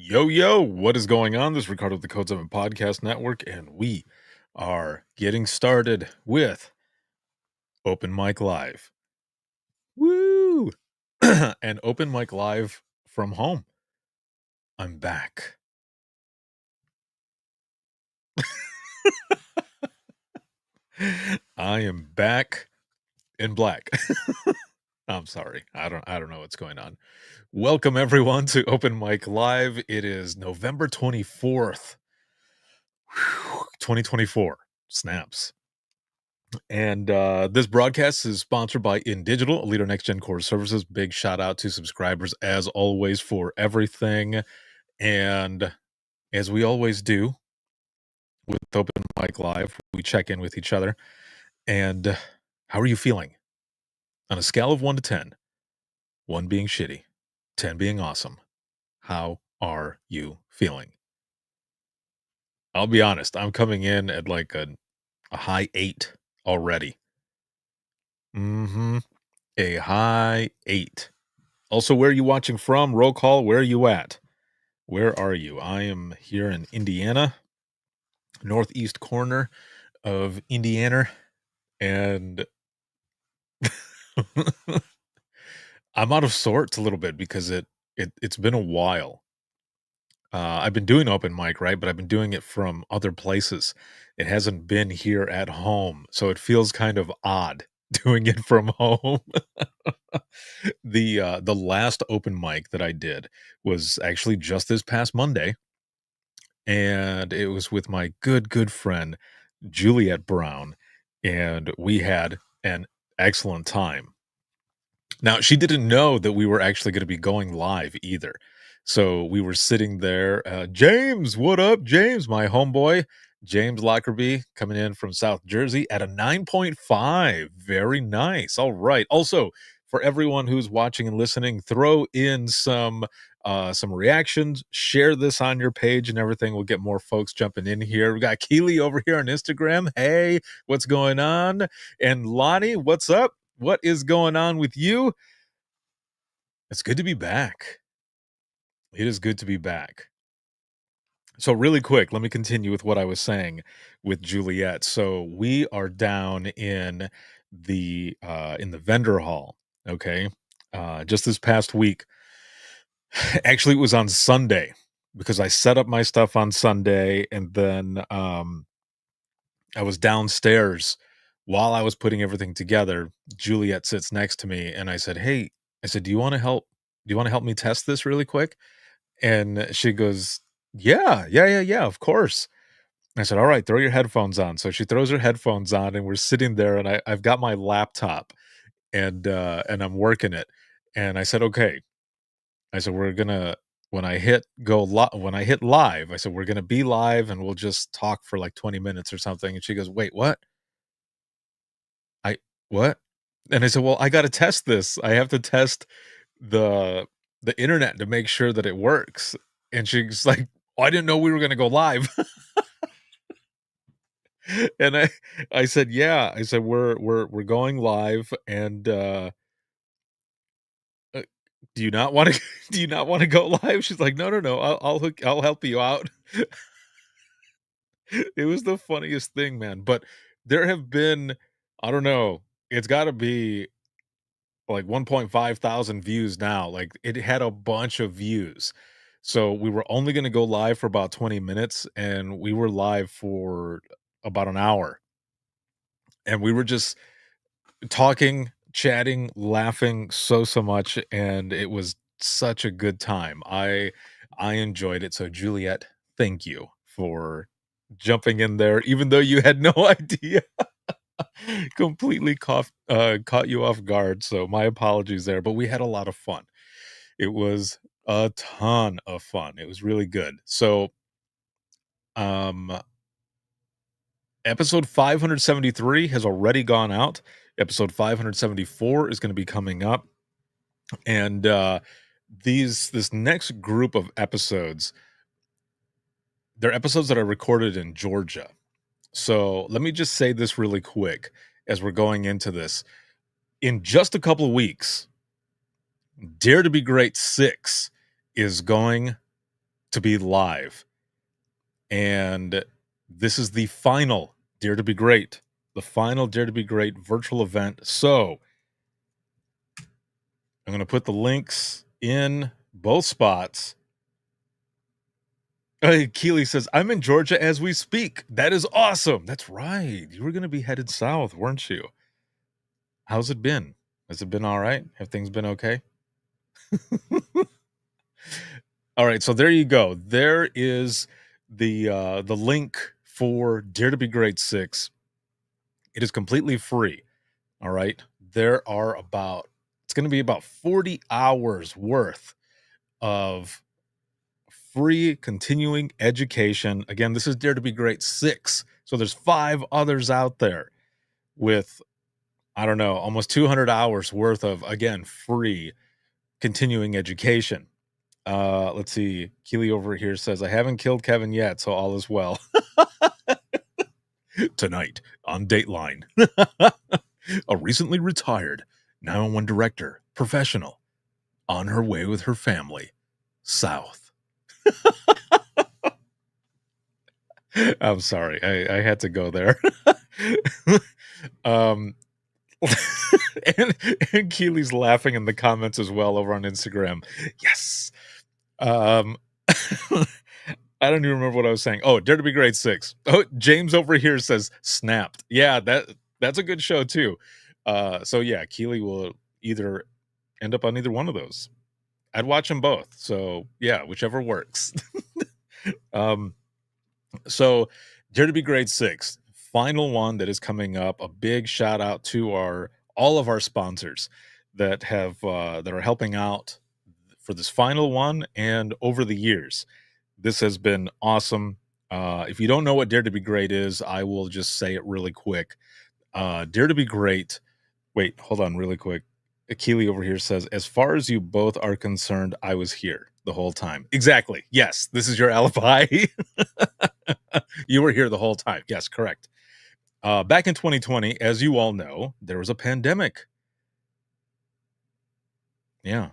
Yo, yo, what is going on? This is Ricardo of the Code 7 Podcast Network, and we are getting started with Open Mic Live. Woo! And Open Mic Live from home. I'm back. I am back in black. I'm sorry. I don't know what's going on. Welcome everyone to Open Mic Live. It is November 24th. 2024. Snaps. And this broadcast is sponsored by InDigital, a leader in next-gen core services. Big shout out to subscribers, as always, for everything. And as we always do with Open Mic Live, we check in with each other. And how are you feeling? On a scale of 1 to 10, 1 being shitty, 10 being awesome, how are you feeling? I'll be honest, I'm coming in at like a high 8 already. A high 8. Also, where are you watching from? Roll call. Where are you at? Where are you? I am here in Indiana, northeast corner of Indiana, and I'm out of sorts a little bit because it's been a while. I've been doing open mic, right? But I've been doing it from other places. It hasn't been here at home, so it feels kind of odd doing it from home. The last open mic that I did was actually just this past Monday, and it was with my good friend Juliet Brown, and we had an excellent time. Now, she didn't know that we were actually going to be going live either. So we were sitting there. James, what up, James? My homeboy, James Lockerbie, coming in from South Jersey at a 9.5. Very nice. All right. Also, for everyone who's watching and listening, throw in some reactions. Share this on your page and everything. We'll get more folks jumping in here. We got Keely over here on Instagram. Hey, what's going on? And Lonnie, what's up? What is going on with you? It's good to be back. It is good to be back. So really quick, let me continue with what I was saying with Juliet. So we are down in the vendor hall, okay? Just this past week. Actually, it was on Sunday because I set up my stuff on Sunday, and then I was downstairs while I was putting everything together. Juliet sits next to me, and I said, "Hey," I said, "Do you want to help? Do you want to help me test this really quick?" And she goes, "Yeah, of course." I said, "All right, throw your headphones on." So she throws her headphones on, and we're sitting there, and I've got my laptop, and I'm working it. And I said, "Okay," I said, "We're gonna when I hit when I hit live," I said, "We're gonna be live, and we'll just talk for like 20 minutes or something." And she goes, "Wait, what? I what?" And I said, "Well, I got to test this. I have to test the the internet to make sure that it works." And she's like, "Oh, I didn't know we were going to go live." And I said, "Yeah." I said, "We're going live, and uh, do you not want to do you not want to go live?" She's like, "No. I'll help you out." It was the funniest thing, man. But there have been, I don't know, it's got to be like 1.5 thousand views now. Like, it had a bunch of views. So we were only going to go live for about 20 minutes, and we were live for about an hour. And we were just talking, chatting, laughing so much, and it was such a good time. I enjoyed it. So Juliet, thank you for jumping in there even though you had no idea. Completely caught you off guard, so my apologies there, but we had a lot of fun. It was a ton of fun. It was really good. So, um, episode 573 has already gone out. Episode 574 is gonna be coming up, and, this next group of episodes, they're episodes that are recorded in Georgia. So, let me just say this really quick as we're going into this. In just a couple of weeks, Dare to Be Great 6 is going to be live. And this is the final Dare to Be Great, the final Dare to Be Great virtual event. So I'm going to put the links in both spots. Keely says, I'm in Georgia as we speak. That is awesome. That's right. You were going to be headed south, weren't you? How's it been? Has it been all right? Have things been okay? All right, so there you go. There is the link for Dare to Be Great 6. It is completely free. All right. There are it's going to be about 40 hours worth of free continuing education. Again, this is Dare to Be Great 6. So there's 5 others out there with, I don't know, almost 200 hours worth of, again, free continuing education. Let's see. Keely over here says, I haven't killed Kevin yet, so all is well. Tonight on Dateline. A recently retired 911 director, professional, on her way with her family south. I'm sorry. I had to go there. and Keely's laughing in the comments as well over on Instagram. Yes. I don't even remember what I was saying. Oh, Dare to Be Great 6. Oh, James over here says Snapped. Yeah, that's a good show too. So yeah, Keely will either end up on either one of those. I'd watch them both. So yeah, whichever works. So Dare to Be Great 6, final one that is coming up. A big shout out to all of our sponsors that are helping out for this final one and over the years. This has been awesome. If you don't know what Dare to Be Great is, I will just say it really quick. Dare to Be Great. Wait, hold on really quick. Keely over here says, as far as you both are concerned, I was here the whole time. Exactly. Yes, this is your alibi. You were here the whole time. Yes, correct. Back in 2020, as you all know, there was a pandemic. Yeah,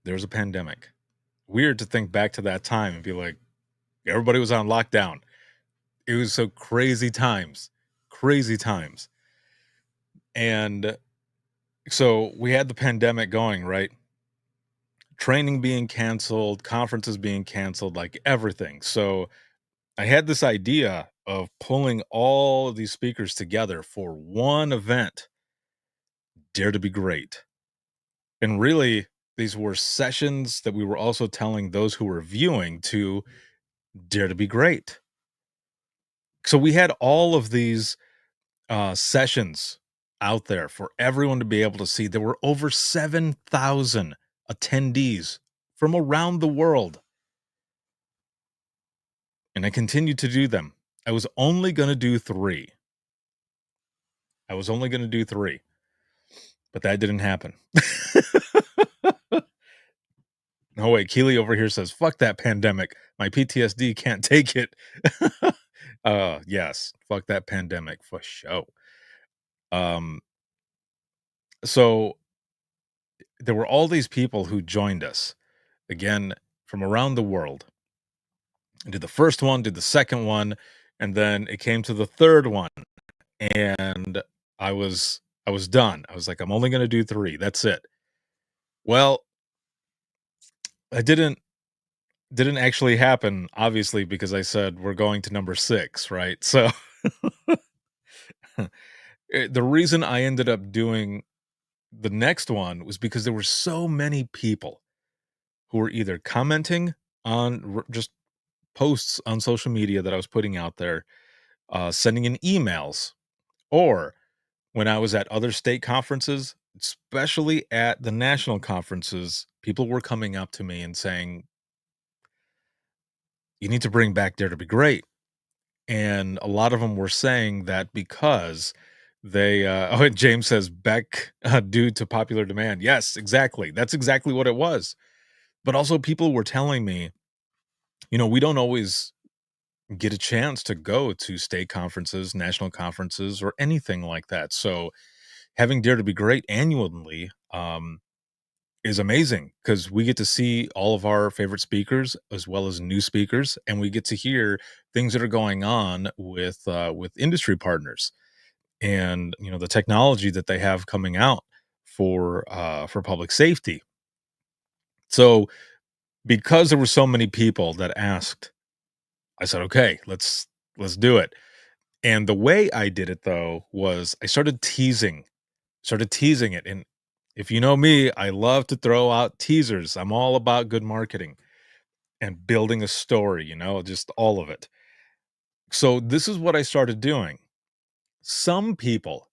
there was a pandemic. Weird to think back to that time and be like, everybody was on lockdown. It was so crazy times. And so we had the pandemic going, right? Training being canceled, conferences being canceled, like everything. So I had this idea of pulling all of these speakers together for one event, Dare to Be Great. And really, these were sessions that we were also telling those who were viewing to Dare to Be Great. So we had all of these sessions out there for everyone to be able to see. There were over 7,000 attendees from around the world. And I continued to do them. I was only going to do 3. But that didn't happen. Oh, wait. Keely over here says, fuck that pandemic. My PTSD can't take it. Yes. Fuck that pandemic for sure. So there were all these people who joined us, again, from around the world. I did the first one, did the second one, and then it came to the third one, and I was done. I was like, I'm only going to do 3. That's it. Well, I didn't actually happen, obviously, because I said we're going to number 6, right? So the reason I ended up doing the next one was because there were so many people who were either commenting on just posts on social media that I was putting out there, sending in emails, or when I was at other state conferences, especially at the national conferences, people were coming up to me and saying, you need to bring back Dare to Be Great. And a lot of them were saying that because they, oh, and James says, back due to popular demand. Yes, exactly. That's exactly what it was. But also, people were telling me, we don't always get a chance to go to state conferences, national conferences, or anything like that. So having Dare to Be Great annually is amazing because we get to see all of our favorite speakers as well as new speakers, and we get to hear things that are going on with industry partners and the technology that they have coming out for public safety. So because there were so many people that asked, I said, okay, let's do it. And the way I did it though was I started teasing it. And if you know me, I love to throw out teasers. I'm all about good marketing and building a story, just all of it. So this is what I started doing. Some people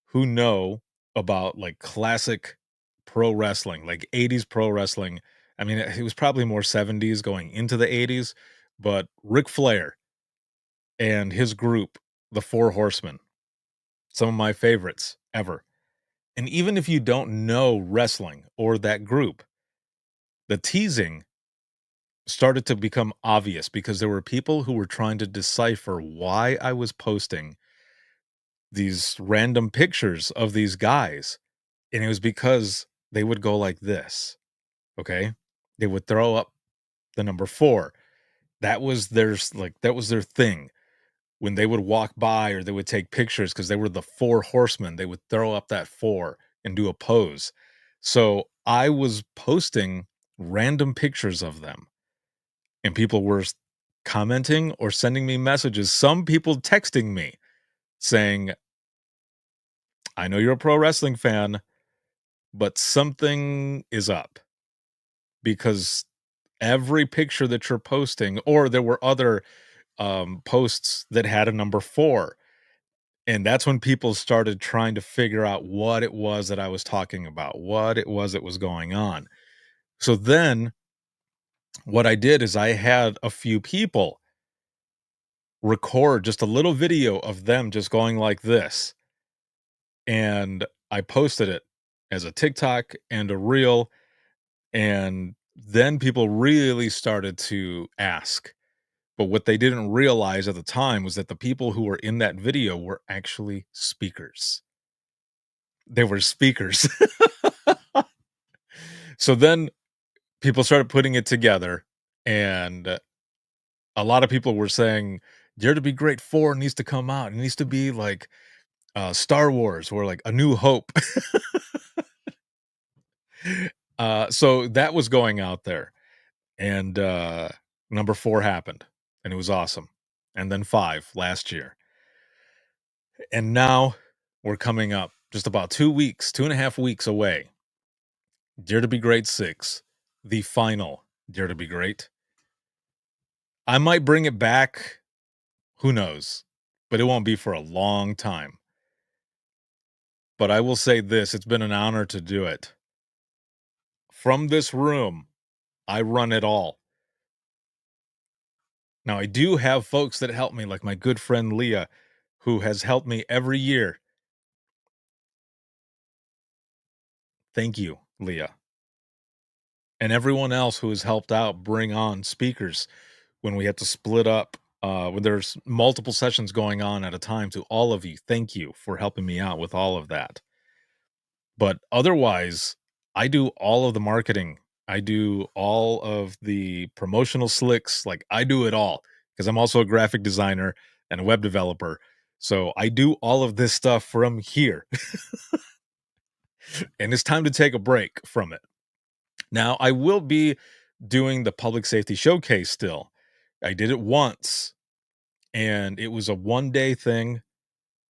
who know about like classic pro wrestling, like 80s pro wrestling. I mean, it was probably more 70s going into the 80s, but Ric Flair and his group, the Four Horsemen, some of my favorites ever. And even if you don't know wrestling or that group, the teasing started to become obvious because there were people who were trying to decipher why I was posting these random pictures of these guys. And it was because they would go like this. Okay. They would throw up the number four. That was their thing. When they would walk by or they would take pictures because they were the four horsemen, they would throw up that four and do a pose. So I was posting random pictures of them and people were commenting or sending me messages. Some people texting me saying, I know you're a pro wrestling fan, but something is up because every picture that you're posting, or there were other posts that had a number four. And that's when people started trying to figure out what it was that I was talking about, what it was that was going on. So then what I did is I had a few people record just a little video of them just going like this. And I posted it as a TikTok and a reel. And then people really started to ask. But what they didn't realize at the time was that the people who were in that video were actually speakers. They were speakers. So then people started putting it together, and a lot of people were saying, Dare to Be Great 4 needs to come out. It needs to be like Star Wars or like A New Hope. So that was going out there. And number 4 happened, and it was awesome. And then 5 last year. And now we're coming up just about 2 weeks, 2.5 weeks away. Dare to Be Great 6, the final Dare to Be Great. I might bring it back. Who knows? But it won't be for a long time. But I will say this, it's been an honor to do it. From this room, I run it all. Now, I do have folks that help me, like my good friend Leah, who has helped me every year. Thank you, Leah. And everyone else who has helped out bring on speakers when we had to split up, when there's multiple sessions going on at a time. To all of you, thank you for helping me out with all of that. But otherwise, I do all of the marketing. I do all of the promotional slicks. Like I do it all because I'm also a graphic designer and a web developer. So I do all of this stuff from here. And it's time to take a break from it. Now, I will be doing the public safety showcase still. I did it once and it was a 1 day thing.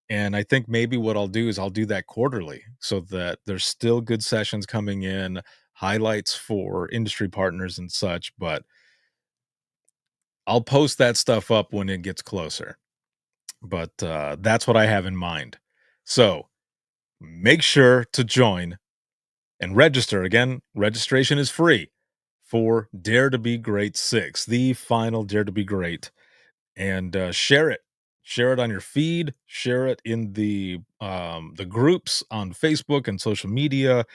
And I think maybe what I'll do is I'll do that quarterly so that there's still good sessions coming in, highlights for industry partners and such. But I'll post that stuff up when it gets closer. But that's what I have in mind. So make sure to join and register. Again, registration is free for Dare to Be Great 6, the final Dare to Be Great. And share it. Share it on your feed. Share it in the groups on Facebook and social media.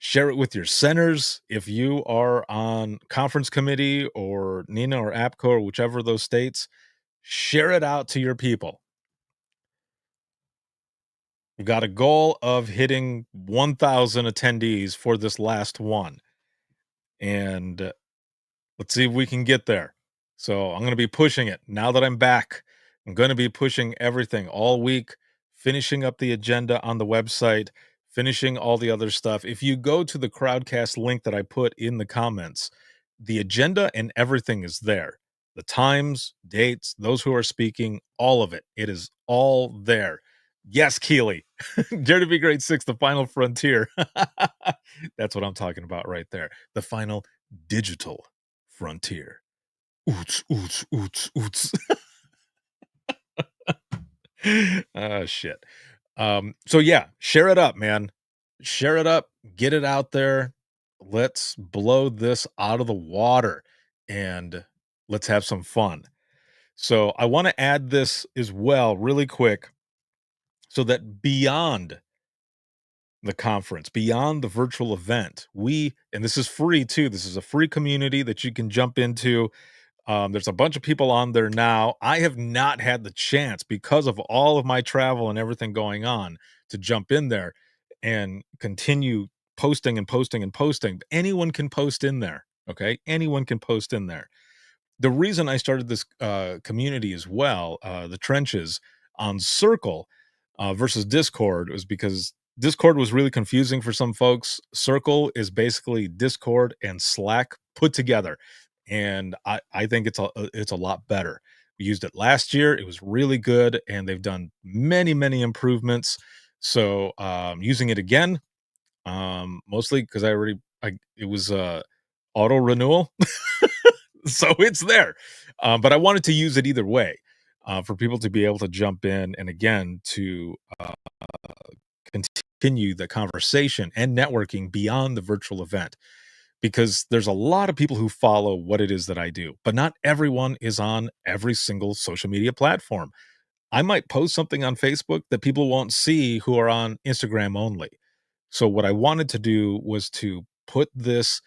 Share it with your centers. If you are on conference committee or NINA or APCO or whichever of those states, share it out to your people. We've got a goal of hitting 1,000 attendees for this last one, and let's see if we can get there. So I'm going to be pushing it now that I'm back. I'm going to be pushing everything all week, finishing up the agenda on the website, finishing all the other stuff. If you go to the Crowdcast link that I put in the comments, the agenda and everything is there. The times, dates, those who are speaking, all of it. It is all there. Yes, Keely. Dare to be Great 6, the final frontier. That's what I'm talking about right there. The final digital frontier. Oots, oots, oots, oots. Oh shit. So yeah, share it up, man. Share it up, get it out there. Let's blow this out of the water and let's have some fun. So I want to add this as well, really quick, so that beyond the conference, beyond the virtual event, and this is free too. This is a free community that you can jump into. There's a bunch of people on there now. I have not had the chance because of all of my travel and everything going on to jump in there and continue posting and posting and posting. Anyone can post in there. Okay. Anyone can post in there. The reason I started this community as well, the trenches on Circle versus Discord, was because Discord was really confusing for some folks. Circle is basically Discord and Slack put together, and I think it's a lot better. We used it last year; it was really good, and they've done many improvements. So using it again, mostly because it was auto renewal. So it's there. But I wanted to use it either way, for people to be able to jump in and again to continue the conversation and networking beyond the virtual event. Because there's a lot of people who follow what it is that I do, but not everyone is on every single social media platform. I might post something on Facebook that people won't see who are on Instagram only. So what I wanted to do was to put this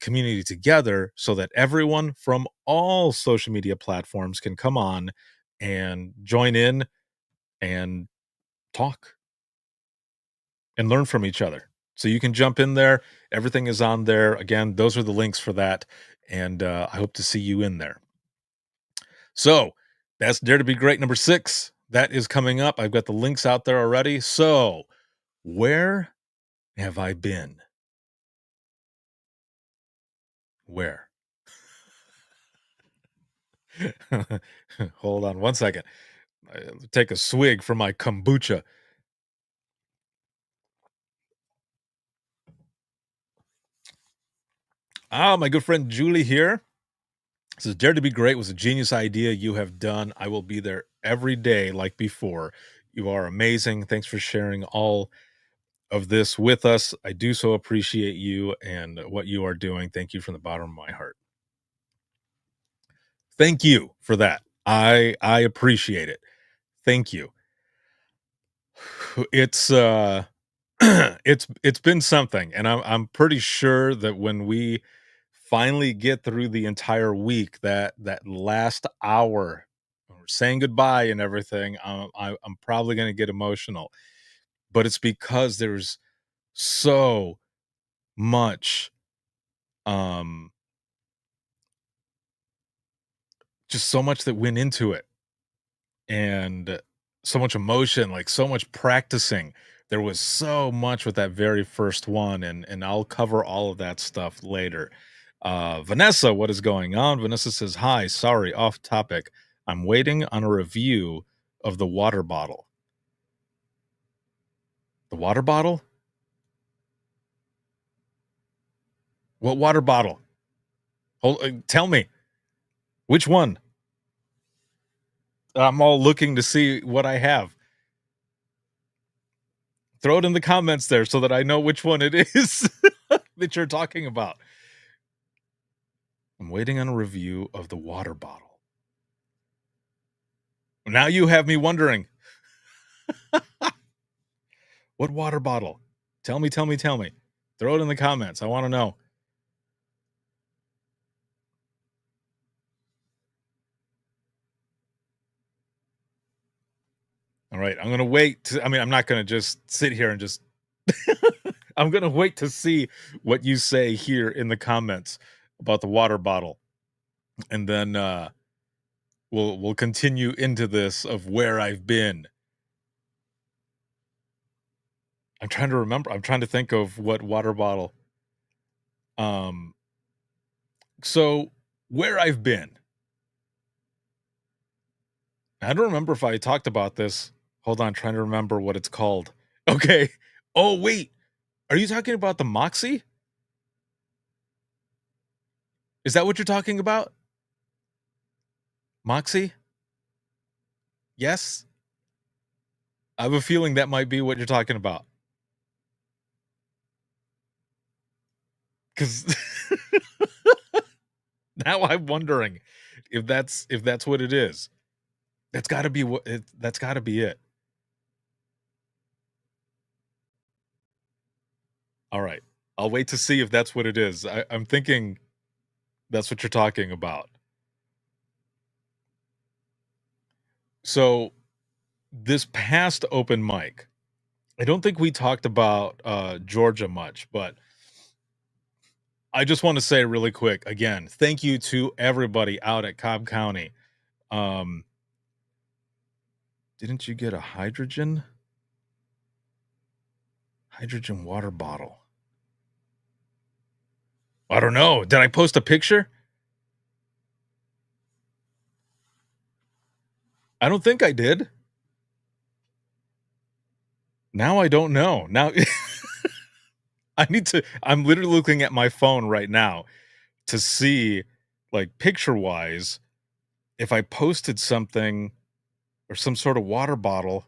community together so that everyone from all social media platforms can come on and join in and talk and learn from each other. So you can jump in there. Everything is on there. Again, those are the links for that. And I hope to see you in there. So that's Dare to Be Great number 6. That is coming up. I've got the links out there already. So where have I been? Where? Hold on one second. Take a swig from my kombucha. My good friend Julie here says, Dare to Be Great was a genius idea you have done. I will be there every day like before. You are amazing. Thanks for sharing all of this with us. I do so appreciate you and what you are doing. Thank you from the bottom of my heart. Thank you for that. I appreciate it. Thank you. It's it's been something, and I'm pretty sure that when we finally get through the entire week, that last hour, or saying goodbye and everything, I'm probably going to get emotional. But it's because there's so much, um, just so much that went into it, and so much emotion, like so much practicing. There was so much with that very first one, and I'll cover all of that stuff later. Vanessa, what is going on? Vanessa says, "Hi, sorry, off topic. I'm waiting on a review of the water bottle." The water bottle? What water bottle? Tell me which one. I'm all looking to see what I have. Throw it in the comments there so that I know which one it is that you're talking about. I'm waiting on a review of the water bottle. Now you have me wondering, what water bottle? Tell me, tell me, tell me. Throw it in the comments. I want to know. All right, I'm gonna wait to, I mean, I'm not gonna just sit here and just I'm gonna wait to see what you say here in the comments about the water bottle, and then, we'll continue into this of where I've been. I'm trying to remember, I'm trying to think of what water bottle, um, so where I've been, I don't remember if I talked about this. Hold on, trying to remember what it's called. Okay. Oh, wait, are you talking about the Moxie? Is that what you're talking about? Moxie? Yes? I have a feeling that might be what you're talking about. 'Cause now I'm wondering if that's what it is. That's gotta be what it that's gotta be it. Alright. I'll wait to see if that's what it is. I'm thinking that's what you're talking about. So, this past open mic, I don't think we talked about, Georgia much, but I just wanna say really quick, again, thank you to everybody out at Cobb County. Um, didn't you get a hydrogen water bottle? I don't know. Did I post a picture? I don't think I did. Now I don't know. Now I need to, I'm literally looking at my phone right now to see, like, picture-wise, if I posted something or some sort of water bottle.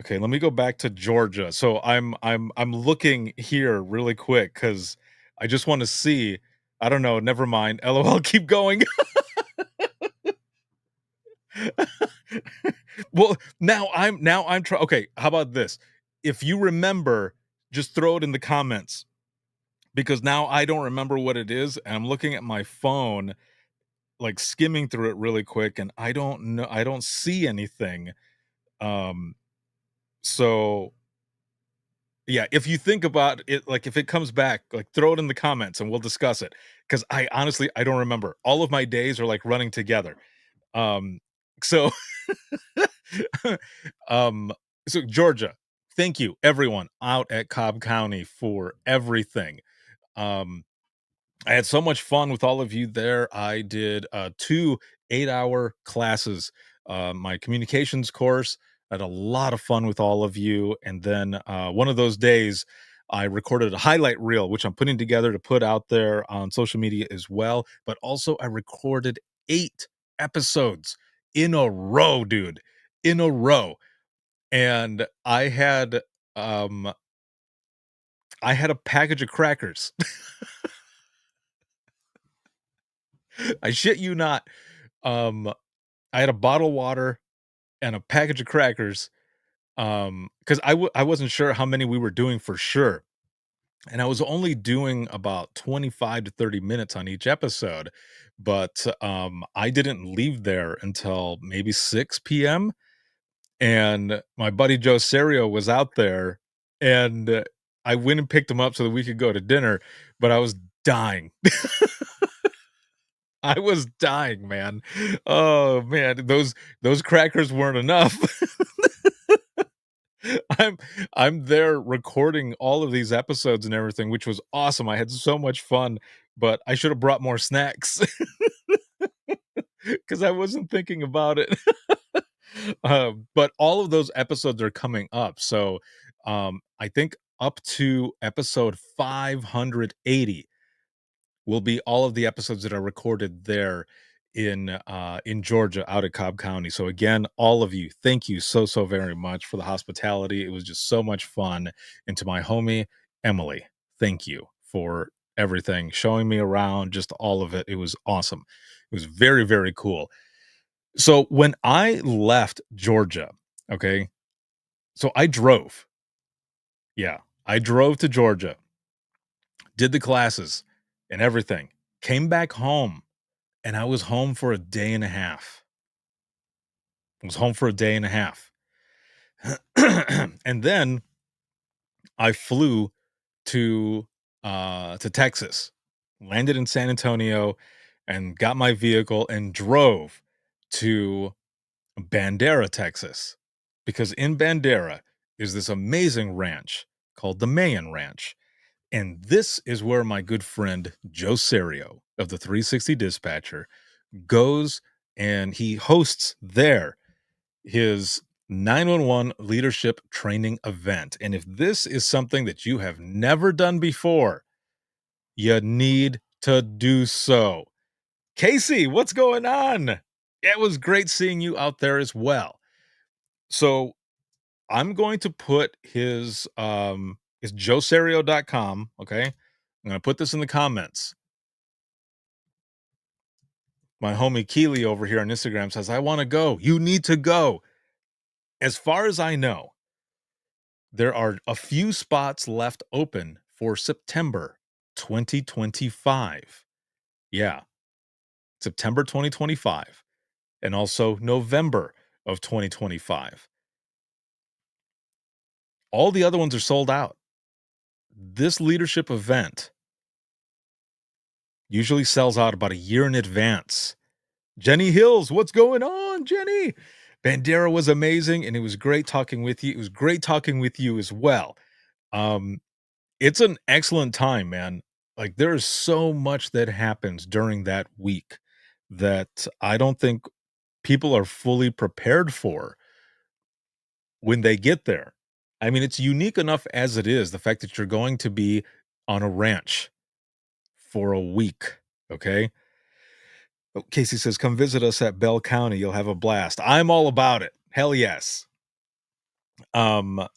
Okay, let me go back to Georgia. So I'm looking here really quick because I just wanna see. I don't know, never mind. LOL, keep going. Well, now I'm try okay, how about this? If you remember, just throw it in the comments because now I don't remember what it is, and I'm looking at my phone, like, skimming through it really quick, and I don't see anything. Um, so, yeah, if you think about it, like, if it comes back, like, throw it in the comments and we'll discuss it. Because I honestly, I don't remember. All of my days are, like, running together. Um, so um, so Georgia, thank you everyone out at Cobb County for everything. Um, I had so much fun with all of you there. I did 2 8-hour classes. My communications course. I had a lot of fun with all of you. And then one of those days, I recorded a highlight reel, which I'm putting together to put out there on social media as well. But also, I recorded 8 episodes in a row, dude, in a row. And um, I had a package of crackers. I shit you not. Um, I had a bottle of water and a package of crackers, because I wasn't sure how many we were doing for sure, and I was only doing about 25 to 30 minutes on each episode, but, I didn't leave there until maybe 6 p.m., and my buddy Joe Serio was out there, and, I went and picked him up so that we could go to dinner, but I was dying. I was dying, man. Oh, man, those crackers weren't enough. I'm I'm there recording all of these episodes and everything, which was awesome. I had so much fun, but I should have brought more snacks because I wasn't thinking about it. But all of those episodes are coming up. So I think up to episode 580 will be all of the episodes that are recorded there in Georgia out at Cobb County. So again, all of you, thank you so very much for the hospitality. It was just so much fun. And to my homie Emily, thank you for everything, showing me around, just all of it. It was awesome. It was very cool. So when I left Georgia, okay, so I drove. Yeah, I drove to Georgia, did the classes and everything, came back home. And I was home for a day and a half. I was home for a day and a half. And then I flew to Texas, landed in San Antonio, and got my vehicle and drove to Bandera, Texas, because in Bandera is this amazing ranch called the Mayan Ranch. And this is where my good friend Joe Serio of the 360 Dispatcher goes, and he hosts there his 911 leadership training event. And if this is something that you have never done before, you need to do so. Casey, what's going on? It was great seeing you out there as well. So I'm going to put it's joeserio.com. Okay. I'm gonna put this in the comments. My homie Keely over here on Instagram says, I want to go. You need to go. As far as I know, there are a few spots left open for September 2025. Yeah, September 2025, and also November of 2025. All the other ones are sold out. This leadership event usually sells out about a year in advance. Jenny Hills, what's going on, Jenny? Bandera was amazing, and it was great talking with you. It was great talking with you as well. Um, it's an excellent time, man. Like, there is so much that happens during that week that I don't think people are fully prepared for when they get there. I mean, it's unique enough as it is, the fact that you're going to be on a ranch for a week, okay? Oh, Casey says, "Come visit us at Bell County. You'll have a blast." I'm all about it. Hell yes. Um,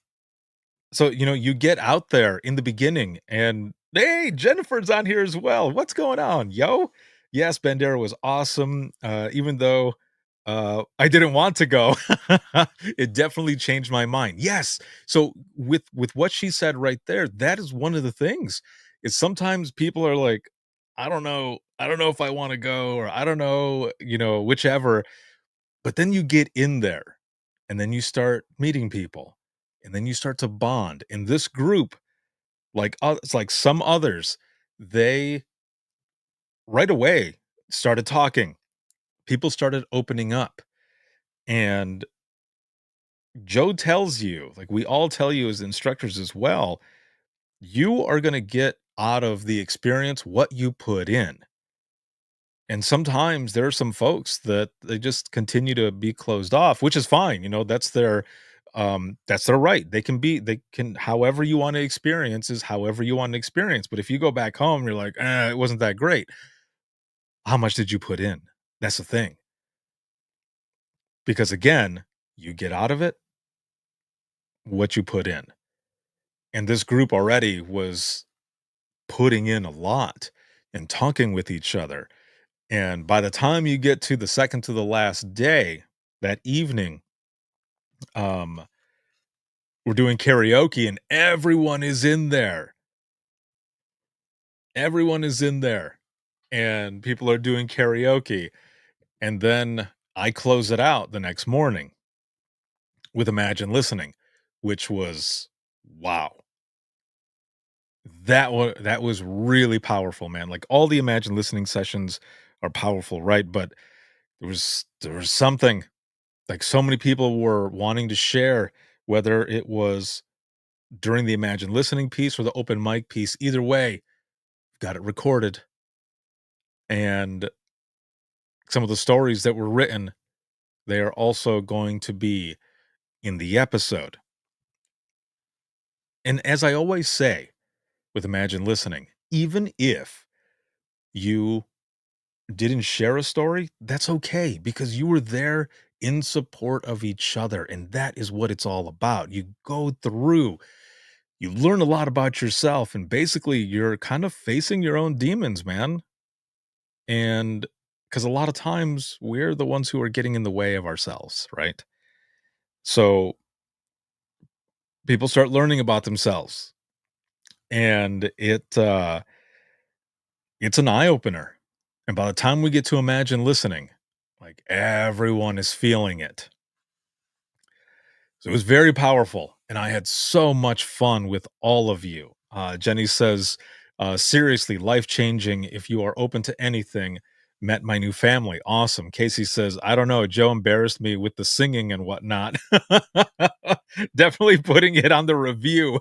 so you get out there in the beginning, and hey, Jennifer's on here as well. What's going on, yo? Yes, Bandera was awesome. Even though I didn't want to go, it definitely changed my mind. Yes. So with what she said right there, that is one of the things. Is sometimes people are like, I don't know if I want to go, or I don't know, whichever. But then you get in there, and then you start meeting people, and then you start to bond. And this group, it's like some others, they right away started talking. People started opening up. And Joe tells you, like we all tell you as instructors as well, you are going to get out of the experience what you put in. And sometimes there are some folks that they just continue to be closed off, which is fine. That's their right. They can however you want to experience is however you want to experience. But if you go back home, you're like, it wasn't that great. How much did you put in? That's the thing. Because again, you get out of it what you put in. And this group already was putting in a lot and talking with each other. And by the time you get to the second to the last day, that evening, um, we're doing karaoke and everyone is in there. Everyone is in there and people are doing karaoke. And then I close it out the next morning with Imagine Listening, which was wow. That was really powerful, man. Like all the Imagine Listening sessions are powerful, right? But there was something like so many people were wanting to share, whether it was during the Imagine Listening piece or the open mic piece. Either way, got it recorded. And some of the stories that were written, they are also going to be in the episode. And as I always say with Imagine Listening, even if you didn't share a story, that's okay because you were there in support of each other. And that is what it's all about. You go through, you learn a lot about yourself, and basically you're kind of facing your own demons, man. And because a lot of times we're the ones who are getting in the way of ourselves, right? So people start learning about themselves, and it's an eye opener. And by the time we get to Imagine Listening, like everyone is feeling it. So it was very powerful, and I had so much fun with all of you. Jenny says, seriously, life changing. If you are open to anything, met my new family. Awesome. Casey says, I don't know. Joe embarrassed me with the singing and whatnot. Definitely putting it on the review.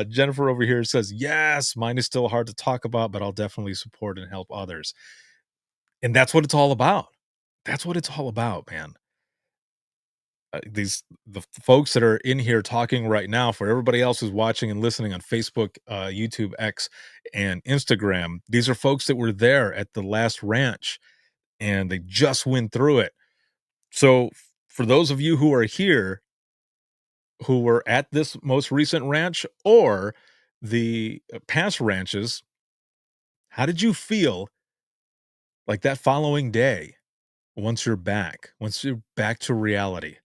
Jennifer over here says, yes, mine is still hard to talk about, but I'll definitely support and help others. And that's what it's all about. That's what it's all about, man. The folks that are in here talking right now, for everybody else who's watching and listening on Facebook, YouTube, X, and Instagram, these are folks that were there at the last ranch and they just went through it. So for those of you who are here who were at this most recent ranch or the past ranches, how did you feel like that following day once you're back to reality?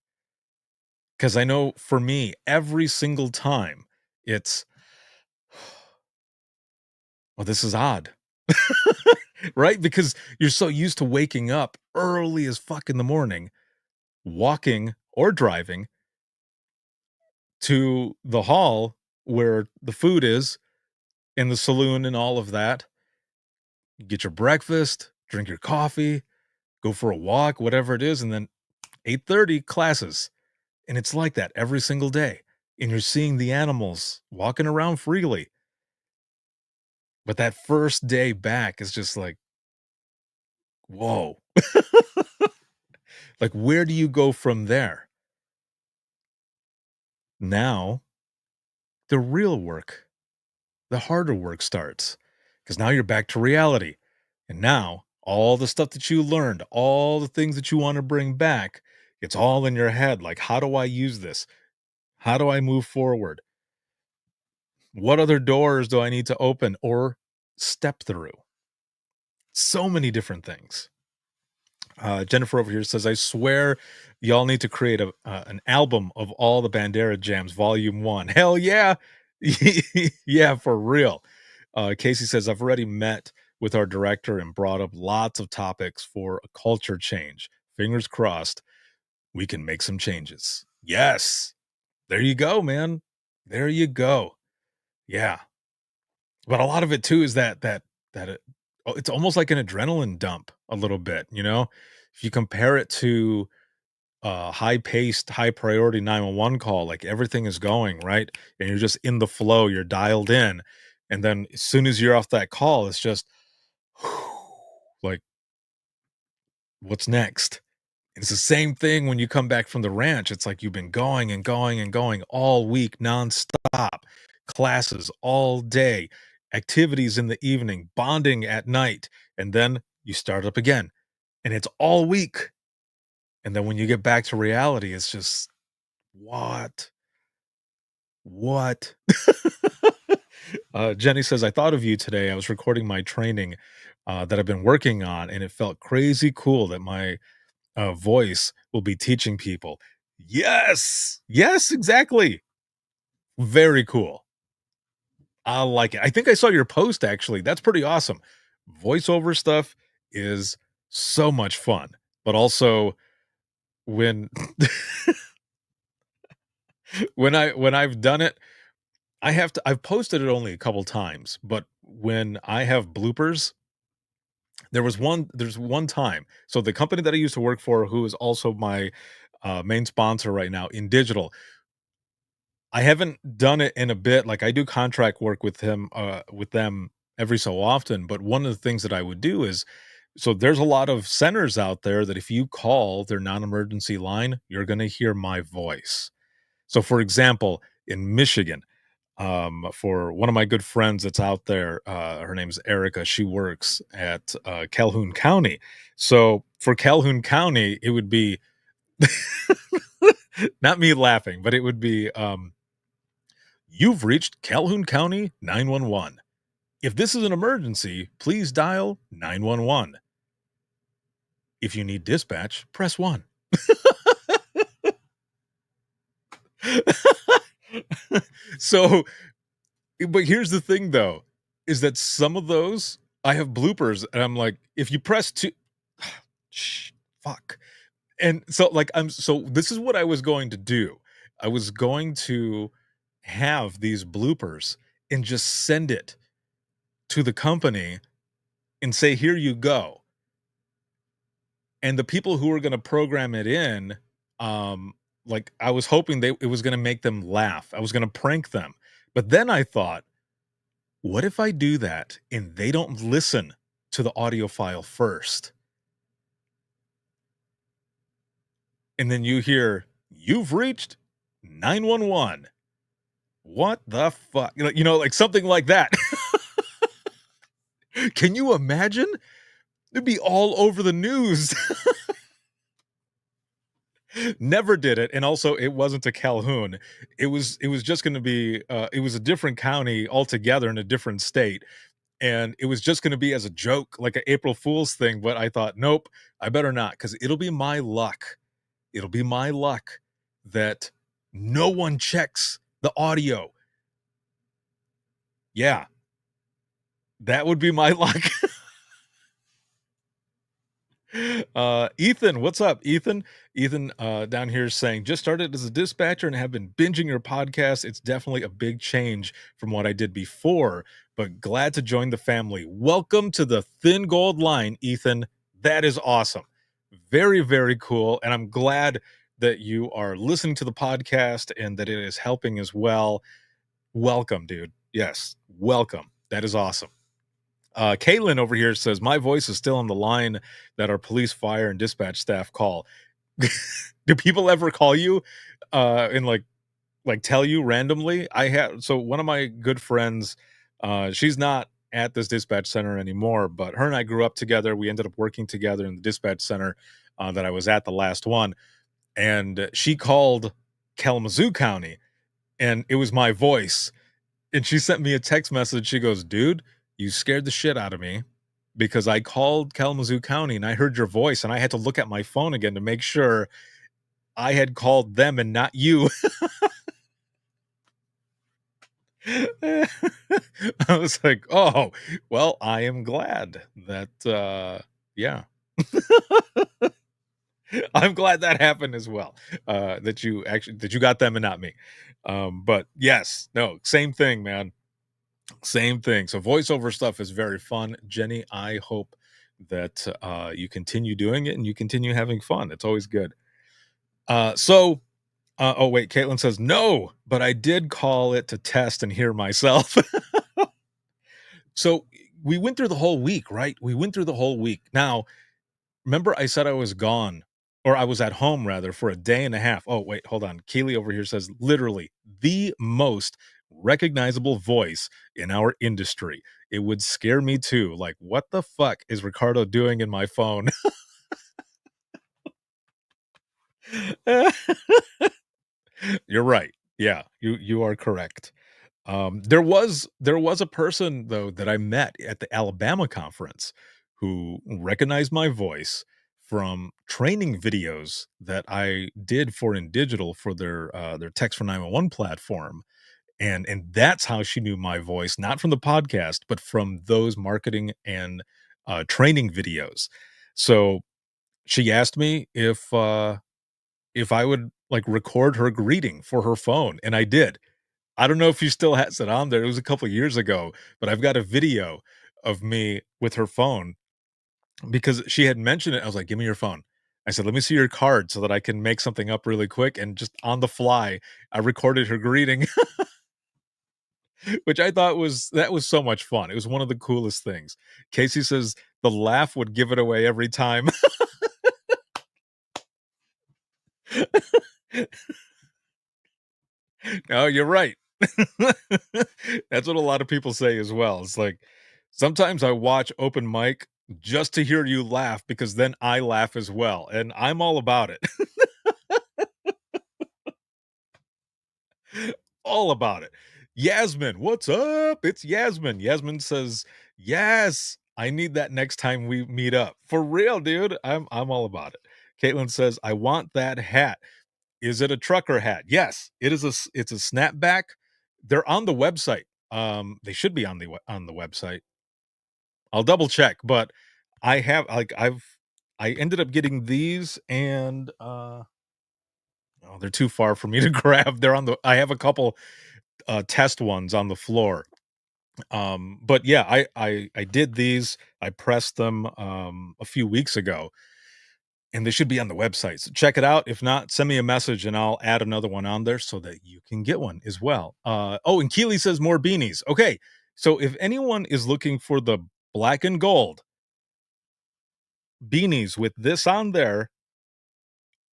Because I know for me, every single time it's, well, this is odd. Right? Because you're so used to waking up early as fuck in the morning, walking or driving to the hall where the food is in the saloon and all of that. You get your breakfast, drink your coffee, go for a walk, whatever it is, and then 8:30 classes. And it's like that every single day. And you're seeing the animals walking around freely. But that first day back is just like, whoa. Like, where do you go from there? Now, the real work, the harder work starts because now you're back to reality. And now, all the stuff that you learned, all the things that you want to bring back, it's all in your head. Like, how do I use this? How do I move forward? What other doors do I need to open or step through? So many different things. Jennifer over here says, "I swear, y'all need to create an album of all the Bandera jams, Volume One." Hell yeah, yeah, for real. Casey says, "I've already met with our director and brought up lots of topics for a culture change. Fingers crossed, we can make some changes." Yes, there you go, man. There you go. Yeah, but a lot of it too is it's almost like an adrenaline dump a little bit. If you compare it to high paced, high priority 911 call, like everything is going right, and you're just in the flow, you're dialed in, and then as soon as you're off that call, it's just like, what's next? It's the same thing when you come back from the ranch. It's like you've been going and going and going all week nonstop, classes all day, activities in the evening, bonding at night, and then you start up again, and it's all week. And then when you get back to reality, it's just, what? What? Jenny says, I thought of you today. I was recording my training that I've been working on, and it felt crazy cool that my voice will be teaching people. Yes. Yes, exactly. Very cool. I like it. I think I saw your post actually. That's pretty awesome. Voiceover stuff is so much fun, but also when when I've done it, I've posted it only a couple times, but when I have bloopers, there's one time. So the company that I used to work for, who is also my main sponsor right now in digital, I haven't done it in a bit. Like I do contract work with them every so often, but one of the things that I would do is, so there's a lot of centers out there that if you call their non-emergency line, you're going to hear my voice. So for example, in Michigan, for one of my good friends that's out there, her name's Erica. She works at Calhoun County. So for Calhoun County, it would be not me laughing, but it would be you've reached Calhoun County 911. If this is an emergency, please dial 911. If you need dispatch, press 1. So, but here's the thing though, is that some of those I have bloopers and I'm like, if you press 2, shh, fuck. And so, like, so this is what I was going to do. I was going to have these bloopers and just send it to the company and say, "Here you go." And the people who were gonna program it in, like, I was hoping it was gonna make them laugh. I was gonna prank them. But then I thought, "What if I do that and they don't listen to the audio file first?" And then you hear, "You've reached 911. What the fuck?" Like, something like that. Can you imagine? It'd be all over the news. Never did it, and also it wasn't to Calhoun. It was just gonna be, it was a different county altogether in a different state, and it was just gonna be as a joke, like a April Fool's thing, but I thought, "Nope, I better not, because 'cause it'll be my luck. It'll be my luck that no one checks the audio." Yeah, that would be my luck. Ethan, what's up, Ethan? Ethan, down here is saying, just started as a dispatcher and have been binging your podcast. It's definitely a big change from what I did before, but glad to join the family. Welcome to the Thin Gold Line, Ethan. That is awesome. Very, very cool. And I'm glad that you are listening to the podcast and that it is helping as well. Welcome, dude. Yes, welcome. That is awesome. Caitlin over here says, my voice is still on the line that our police, fire, and dispatch staff call. Do people ever call you and like tell you randomly? I have so one of my good friends, she's not at this dispatch center anymore, but her and I grew up together. We ended up working together in the dispatch center that I was at the last one, and she called Kalamazoo County, and it was my voice, and she sent me a text message. She goes, "Dude, you scared the shit out of me because I called Kalamazoo County and I heard your voice and I had to look at my phone again to make sure I had called them and not you." I was like, "Oh, well, I am glad that yeah." I'm glad that happened as well. That you got them and not me. But yes, no, same thing, man. Same thing. So voiceover stuff is very fun. Jenny, I hope that you continue doing it and you continue having fun. It's always good. Oh wait, Caitlin says no, but I did call it to test and hear myself. So we went through the whole week, right? We went through the whole week. Now, remember I said I was gone, or I was at home rather, for a day and a half. Oh, wait, hold on. Keely over here says literally the most recognizable voice in our industry. It would scare me too. Like, what the fuck is Ricardo doing in my phone? You're right. Yeah, you are correct. There was a person though that I met at the Alabama conference who recognized my voice from training videos that I did for InDigital for their Text for 911 platform. And that's how she knew my voice, not from the podcast, but from those marketing and training videos. So she asked me if I would like record her greeting for her phone, and I did. I don't know if she still has it on there. It was a couple years ago, but I've got a video of me with her phone because she had mentioned it. I was like, "Give me your phone." I said, "Let me see your card so that I can make something up really quick." And just on the fly, I recorded her greeting, which I thought was so much fun. It was one of the coolest things. Casey says the laugh would give it away every time. No, you're right. That's what a lot of people say as well. It's like sometimes I watch open mic just to hear you laugh because then I laugh as well, and I'm all about it. All about it. Yasmin, what's up? It's Yasmin. Yasmin says, "Yes, I need that next time we meet up." For real, dude. I'm all about it. Caitlin says, "I want that hat." Is it a trucker hat? Yes, it is it's a snapback. They're on the website. They should be on the website. I'll double check, but I have like I ended up getting these and, oh, they're too far for me to grab. They're on the I have a couple, test ones on the floor. But yeah, I did these. I pressed them, a few weeks ago, and they should be on the website. So check it out. If not, send me a message and I'll add another one on there so that you can get one as well. Oh, and Keely says more beanies. Okay. So if anyone is looking for the black and gold beanies with this on there,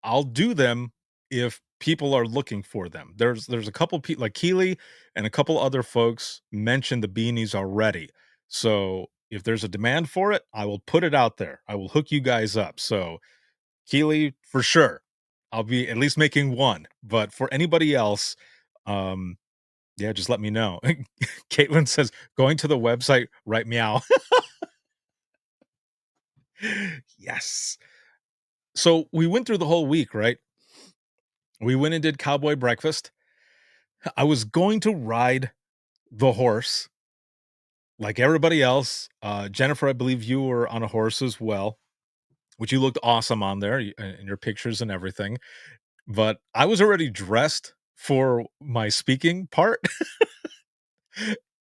I'll do them if people are looking for them. There's a couple people like Keely and a couple other folks mentioned the beanies already. So if there's a demand for it, I will put it out there. I will hook you guys up. So Keely, for sure. I'll be at least making one. But for anybody else, um, yeah, just let me know. Caitlin says, going to the website, right meow. Yes. So we went through the whole week, right? We went and did cowboy breakfast. I was going to ride the horse like everybody else. Jennifer, I believe you were on a horse as well, which you looked awesome on there in your pictures and everything. But I was already dressed for my speaking part.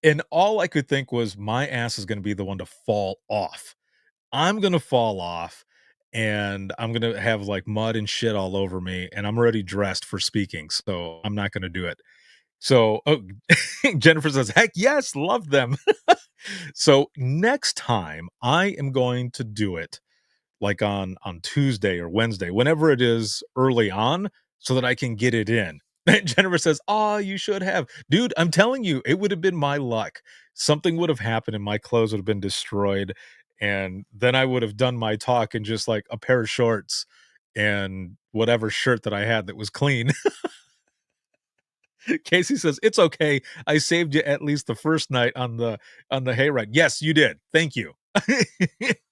And all I could think was my ass is going to be the one to fall off. I'm going to fall off and I'm going to have like mud and shit all over me. And I'm already dressed for speaking. So I'm not going to do it. So, oh, Jennifer says, heck yes, love them. So next time I am going to do it like on Tuesday or Wednesday, whenever it is early on, so that I can get it in. Jennifer says, "Oh, you should have." Dude, I'm telling you, it would have been my luck. Something would have happened and my clothes would have been destroyed. And then I would have done my talk in just like a pair of shorts and whatever shirt that I had that was clean. Casey says, "It's okay. I saved you at least the first night on the hayride." Yes, you did. Thank you.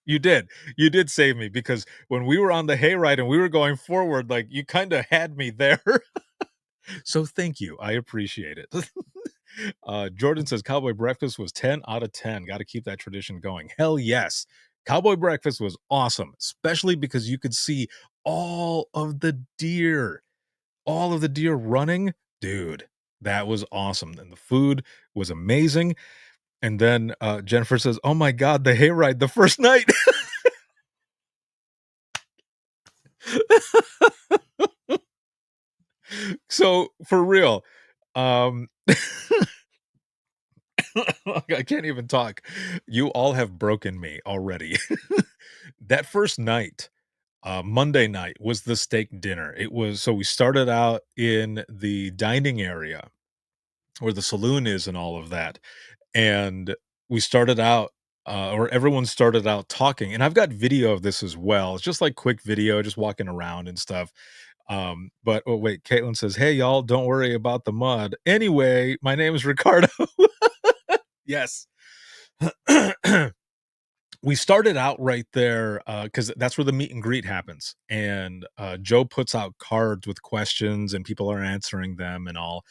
You did. You did save me because when we were on the hayride and we were going forward, like you kind of had me there. So thank you. I appreciate it. Jordan says Cowboy Breakfast was 10 out of 10. Got to keep that tradition going. Hell yes. Cowboy Breakfast was awesome, especially because you could see all of the deer running. Dude, that was awesome. And the food was amazing. And then Jennifer says, "Oh my God, the hayride the first night." So for real, um, I can't even talk. You all have broken me already. That first night, Monday night, was the steak dinner. It was so we started out in the dining area where the saloon is and all of that. And we started out, or everyone started out talking. And I've got video of this as well. It's just like quick video, just walking around and stuff. But oh wait, Caitlin says, "Hey y'all, don't worry about the mud. Anyway, my name is Ricardo." Yes. We started out right there because that's where the meet and greet happens. And Joe puts out cards with questions and people are answering them and all.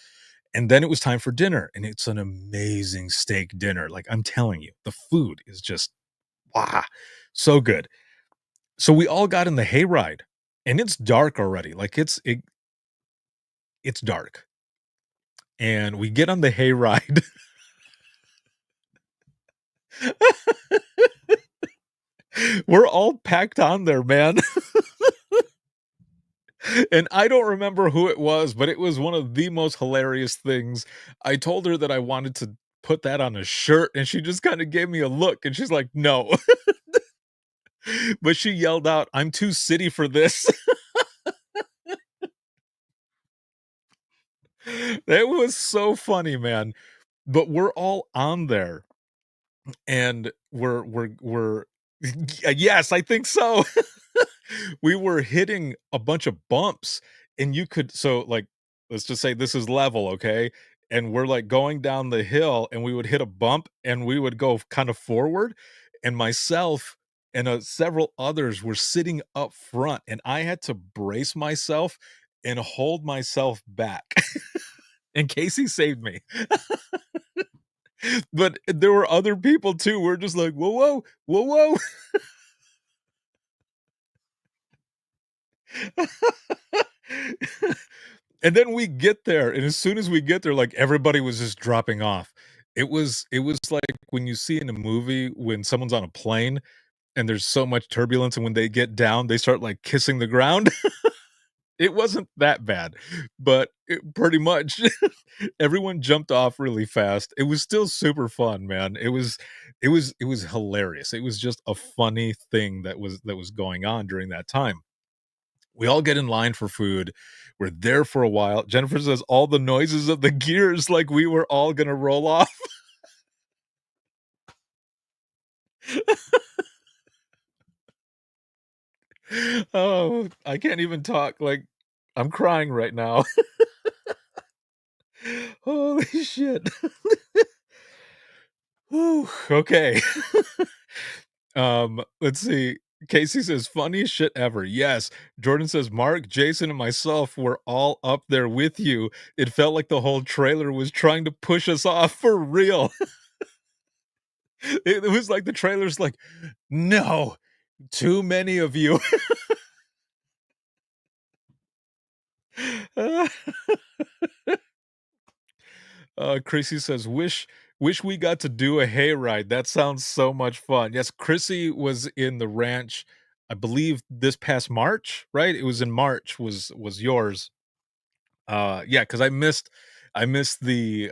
And then it was time for dinner, and it's an amazing steak dinner. Like I'm telling you, the food is just wow, so good. So we all got in the hayride, and it's dark already. Like it's dark, and we get on the hayride. We're all packed on there, man. And I don't remember who it was, but it was one of the most hilarious things. I told her that I wanted to put that on a shirt, and she just kind of gave me a look, and she's like, "No." But she yelled out, "I'm too city for this." That was so funny, man. But we're all on there, and we're yes, I think so. We were hitting a bunch of bumps, and you could so, like, let's just say this is level, okay? And we're, like, going down the hill, and we would hit a bump, and we would go kind of forward, and myself and, several others were sitting up front, and I had to brace myself and hold myself back, and Casey saved me. But there were other people too, we're just like, "Whoa, whoa, whoa, whoa." And then we get there, and as soon as we get there, like, everybody was just dropping off. It was like when you see in a movie when someone's on a plane and there's so much turbulence, and when they get down, they start, like, kissing the ground. It wasn't that bad, but it pretty much everyone jumped off really fast. It was still super fun, man. It was hilarious. It was just a funny thing that was going on during that time. We all get in line for food. We're there for a while. Jennifer says all the noises of the gears like we were all gonna roll off. Oh, I can't even talk, like, I'm crying right now. Holy shit. Whew, okay. Let's see. Casey says, "Funniest shit ever." Yes. Jordan says, "Mark, Jason, and myself were all up there with you. It felt like the whole trailer was trying to push us off for real." It was like the trailer's like, "No, too many of you." Chrissy says, "Wish we got to do a hayride. That sounds so much fun." Yes, Chrissy was in the ranch, I believe this past March, right? It was in March was yours. Yeah, because I missed the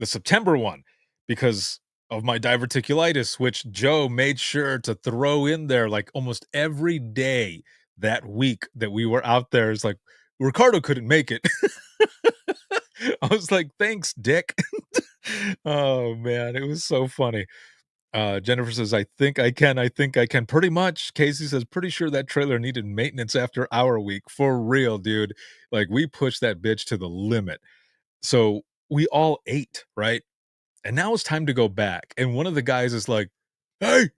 September one because of my diverticulitis, which Joe made sure to throw in there like almost every day that week that we were out there. It's like Ricardo couldn't make it. I was like, thanks, Dick. Oh man, it was so funny. Jennifer says, I think I can. Pretty much. Casey says, pretty sure that trailer needed maintenance after our week. For real, dude. Like, we pushed that bitch to the limit. So we all ate, right? And now it's time to go back. And one of the guys is like, hey,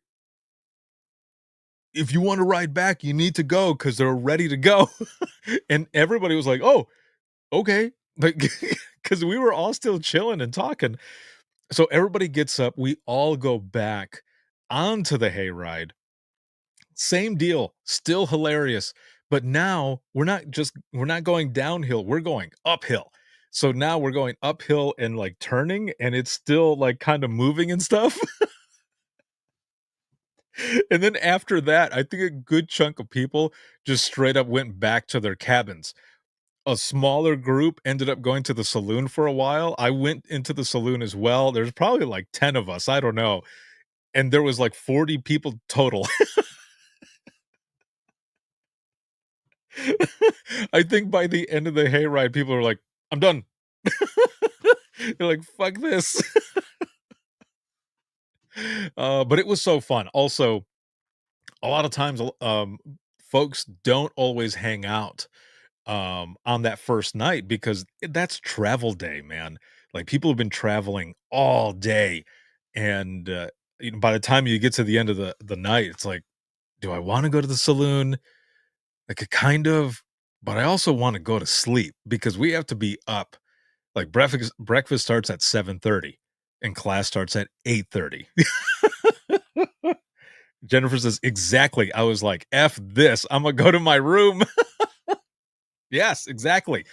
if you want to ride back, you need to go because they're ready to go. And everybody was like, oh, okay. Like, because we were all still chilling and talking. So everybody gets up. We all go back onto the hayride. Same deal, still hilarious, but now we're not going downhill, we're going uphill. So now we're going uphill and, like, turning, and it's still, like, kinda moving and stuff. And then after that, I think a good chunk of people just straight up went back to their cabins. A smaller group ended up going to the saloon for a while. I went into the saloon as well. There's probably, like, 10 of us, I don't know, and there was, like, 40 people total. I think by the end of the hayride, people are like, "I'm done." They're like, "Fuck this." But it was so fun. Also, a lot of times, folks don't always hang out, on that first night because that's travel day, man. Like, people have been traveling all day, and, by the time you get to the end of the night, it's like, "Do I wanna go to the saloon?" Like, a kind of, but I also wanna go to sleep because we have to be up. Like, breakfast starts at 7:30 and class starts at 8:30. Jennifer says, "Exactly." I was like, "F this, Imma go to my room." Yes, exactly.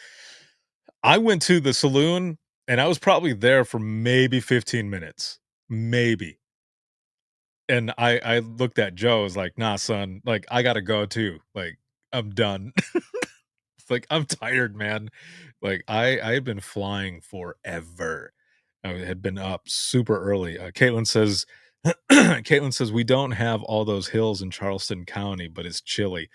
I went to the saloon, and I was probably there for maybe 15 minutes, maybe, and I looked at Joe, I was like, "Nah, son, like, I gotta go too, like, I'm done." It's like, "I'm tired, man." Like, I had been flying forever. I had been up super early. Caitlin says Caitlin says, "We don't have all those hills in Charleston County, but it's chilly."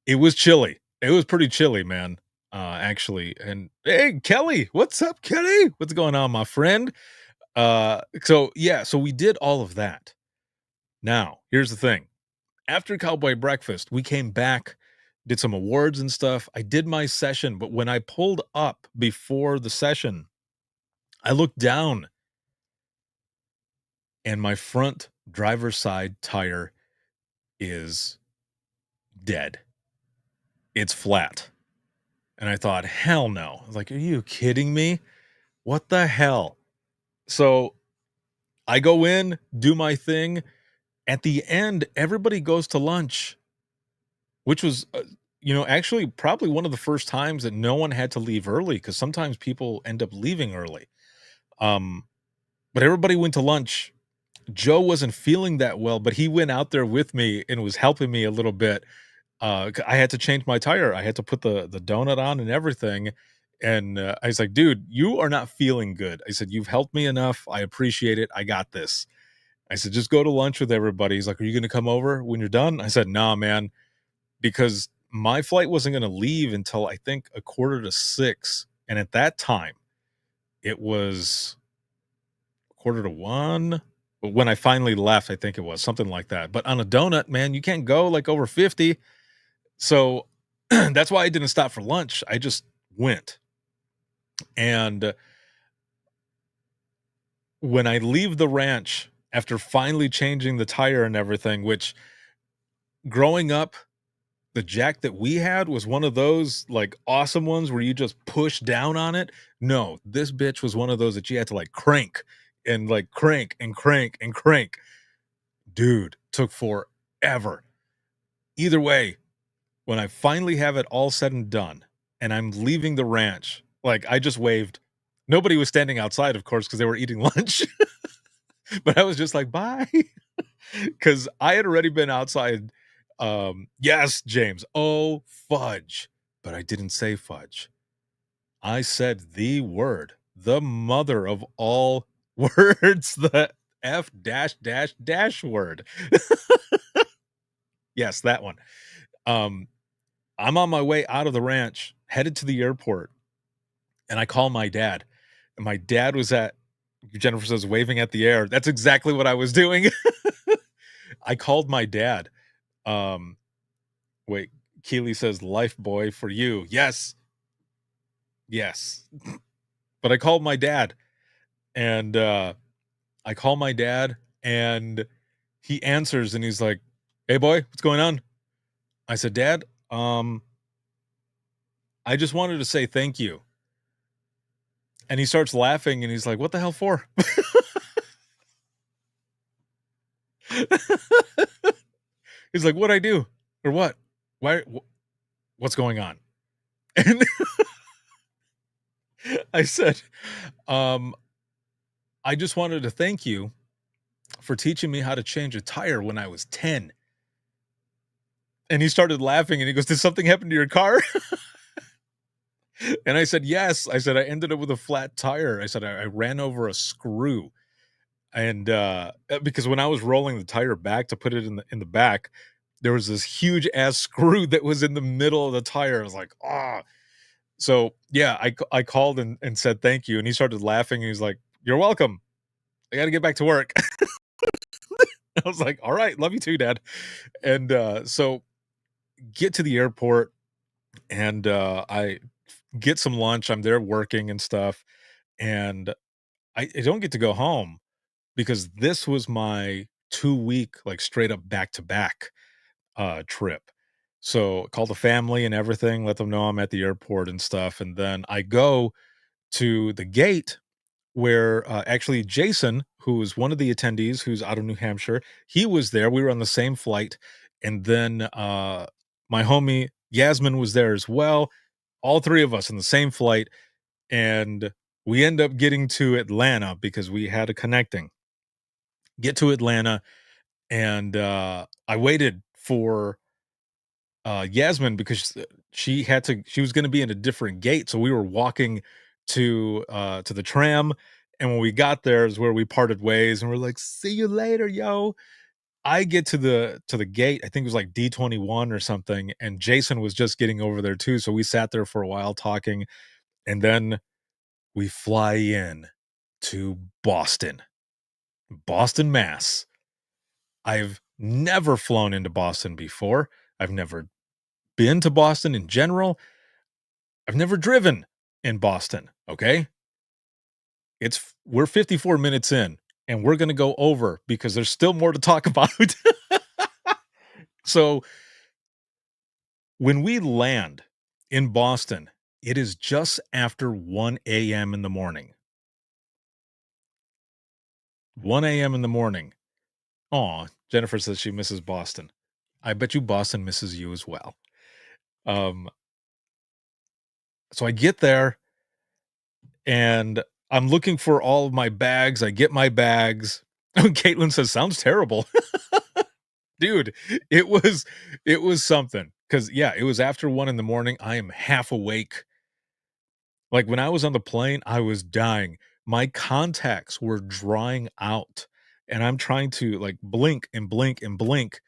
It was chilly. It was pretty chilly, man, actually, and hey, Kelly, what's up, Kelly? What's going on, my friend? So, yeah, so we did all of that. Now, here's the thing. After Cowboy Breakfast, we came back, did some awards and stuff. I did my session, but when I pulled up before the session, I looked down and my front driver's side tire is dead. It's flat. And I thought, hell no. I was like, are you kidding me? What the hell? So I go in, do my thing. At the end, everybody goes to lunch. which was, actually probably one of the first times that no one had to leave early because sometimes people end up leaving early. Um, but everybody went to lunch. Joe wasn't feeling that well, but he went out there with me and was helping me a little bit. I had to change my tire. I had to put the donut on and everything. And I was like, dude, you are not feeling good. I said, you've helped me enough. I appreciate it. I got this. I said, just go to lunch with everybody. He's like, are you going to come over when you're done? I said, nah, man, because my flight wasn't going to leave until I think a quarter to six. And at that time, it was quarter to one. But when I finally left, I think it was something like that. But on a donut, man, you can't go like over 50. So that's why I didn't stop for lunch. I just went. And when I leave the ranch after finally changing the tire and everything, which growing up, the jack that we had was one of those like awesome ones where you just push down on it. No, this bitch was one of those that you had to like crank and like crank and crank and crank. Dude, took forever. Either way, when I finally have it all said and done and I'm leaving the ranch, like I just waved. Nobody was standing outside, of course, because they were eating lunch. But I was just like, bye. Because I had already been outside. Yes, James. Oh, fudge. But I didn't say fudge. I said the word, the mother of all words, the F dash dash dash word. Yes, that one. Um, I'm on my way out of the ranch, headed to the airport, and I call my dad. And my dad was at Jennifer says waving at the air. That's exactly what I was doing. I called my dad. Um, Wait, Keely says life boy for you. Yes. Yes. But I called my dad and I call my dad and he answers and he's like, "Hey boy, what's going on?" I said, "Dad, I just wanted to say thank you." And he starts laughing and he's like, "What the hell for?" He's like, "What'd I do? Or what? Why what's going on?" And I said, um, "I just wanted to thank you for teaching me how to change a tire when I was 10." And he started laughing and he goes, "Did something happen to your car?" And I said, "Yes." I said, "I ended up with a flat tire." I said, "I ran over a screw." And because when I was rolling the tire back to put it in the back, there was this huge ass screw that was in the middle of the tire. I was like, "Ah." So, yeah, I called and said thank you, and he started laughing, and he's like, "You're welcome. I gotta get back to work." I was like, "All right, love you too, dad." And, so get to the airport, and, I get some lunch. I'm there working and stuff, and I don't get to go home because this was my 2-week, like, straight up back to back, trip. So, call the family and everything, let them know I'm at the airport and stuff, and then I go to the gate where, actually Jason, who was one of the attendees who's out of New Hampshire, he was there. We were on the same flight, and then, my homie Yasmin was there as well. All 3 of us in the same flight, and we end up getting to Atlanta because we had a connecting. Get to Atlanta, and, I waited for, Yasmin because she was gonna be in a different gate, so we were walking to the tram, and when we got there is where we parted ways, and we're like, "See you later, yo." I get to the gate, I think it was like D21 or something, and Jason was just getting over there too, so we sat there for a while talking, and then we fly in to Boston, Boston, Mass. I've never flown into Boston before. I've never been to Boston in general. I've never driven in Boston, okay? We're 54 minutes in and we're going to go over because there's still more to talk about. So, when we land in Boston, it is just after 1 a.m. in the morning. 1 a.m. in the morning. Aw, Jennifer says she misses Boston. I bet you Boston misses you as well. Um, so I get there and I'm looking for all of my bags. I get my bags. Caitlin says, "Sounds terrible." Dude, it was it was something. Cause yeah, it was after 1 in the morning. I am half awake. Like, when I was on the plane, I was dying. My contacts were drying out, and I'm trying to, like, blink and blink and blink,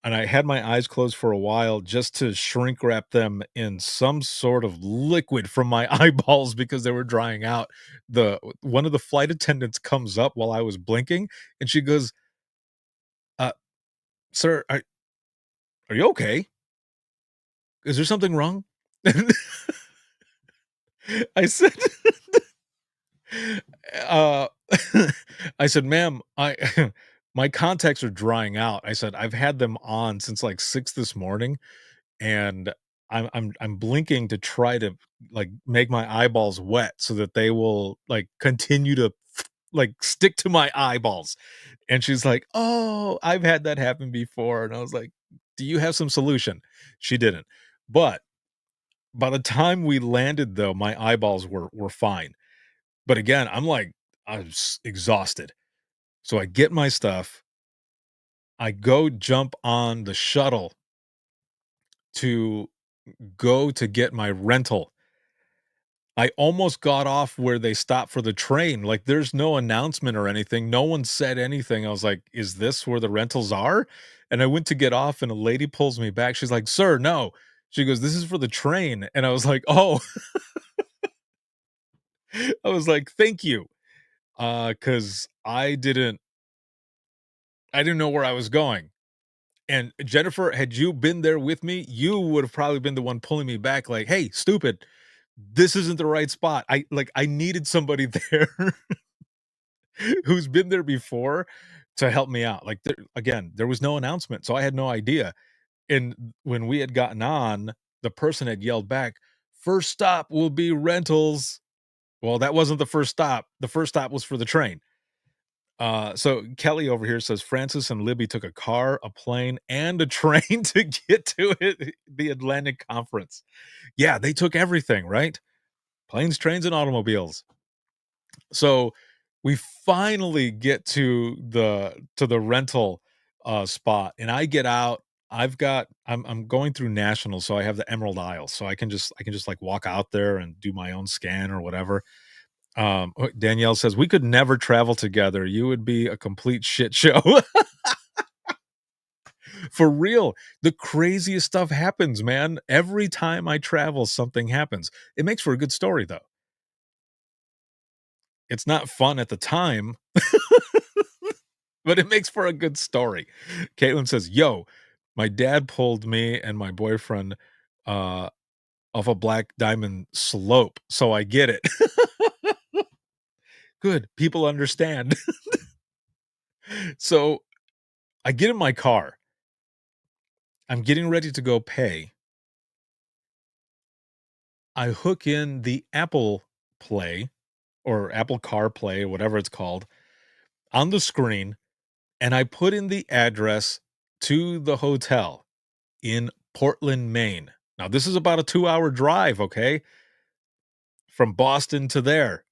and I had my eyes closed for a while just to shrink wrap them in some sort of liquid from my eyeballs because they were drying out. The one of the flight attendants comes up while I was blinking, and she goes, "Uh, sir, are you okay? Is there something wrong?" I said Uh, I said, "Ma'am, I my contacts are drying out." I said, "I've had them on since, like, 6 this morning, and I'm blinking to try to, like, make my eyeballs wet so that they will, like, continue to, like, stick to my eyeballs." And she's like, "Oh, I've had that happen before." And I was like, "Do you have some solution?" She didn't. But by the time we landed, though, my eyeballs were fine. But again, I was exhausted. So I get my stuff, I go jump on the shuttle to go to get my rental. I almost got off where they stop for the train, like, there's no announcement or anything, no one said anything. I was like, "Is this where the rentals are?" And I went to get off, and a lady pulls me back, she's like, "Sir, no." She goes, "This is for the train." And I was like, "Oh." I was like, "Thank you." Because I didn't know where I was going. And Jennifer, had you been there with me, you would have probably been the one pulling me back like, "Hey, stupid, this isn't the right spot." I needed somebody there who's been there before to help me out. Like, there was no announcement, so I had no idea. And when we had gotten on, the person had yelled back, "First stop will be rentals." Well, that wasn't the first stop. The first stop was for the train. So Kelly over here says Francis and Libby took a car, a plane, and a train to get to it, the Atlantic Conference. Yeah, they took everything, right? Planes, trains, and automobiles. So we finally get to the rental spot, and I get out. I'm going through National, so I have the Emerald Isle, so I can just like walk out there and do my own scan or whatever. Danielle says, "We could never travel together. You would be a complete shit show." For real, the craziest stuff happens, man. Every time I travel, something happens. It makes for a good story, though. It's not fun at the time, but it makes for a good story. Caitlin says, "Yo, my dad pulled me and my boyfriend, uh, off a Black Diamond slope, so I get it." Good, people understand. So, I get in my car. I'm getting ready to go pay. I hook in the Apple Play or Apple CarPlay, whatever it's called, on the screen, and I put in the address to the hotel in Portland, Maine. Now, this is about a 2-hour drive, okay, from Boston to there.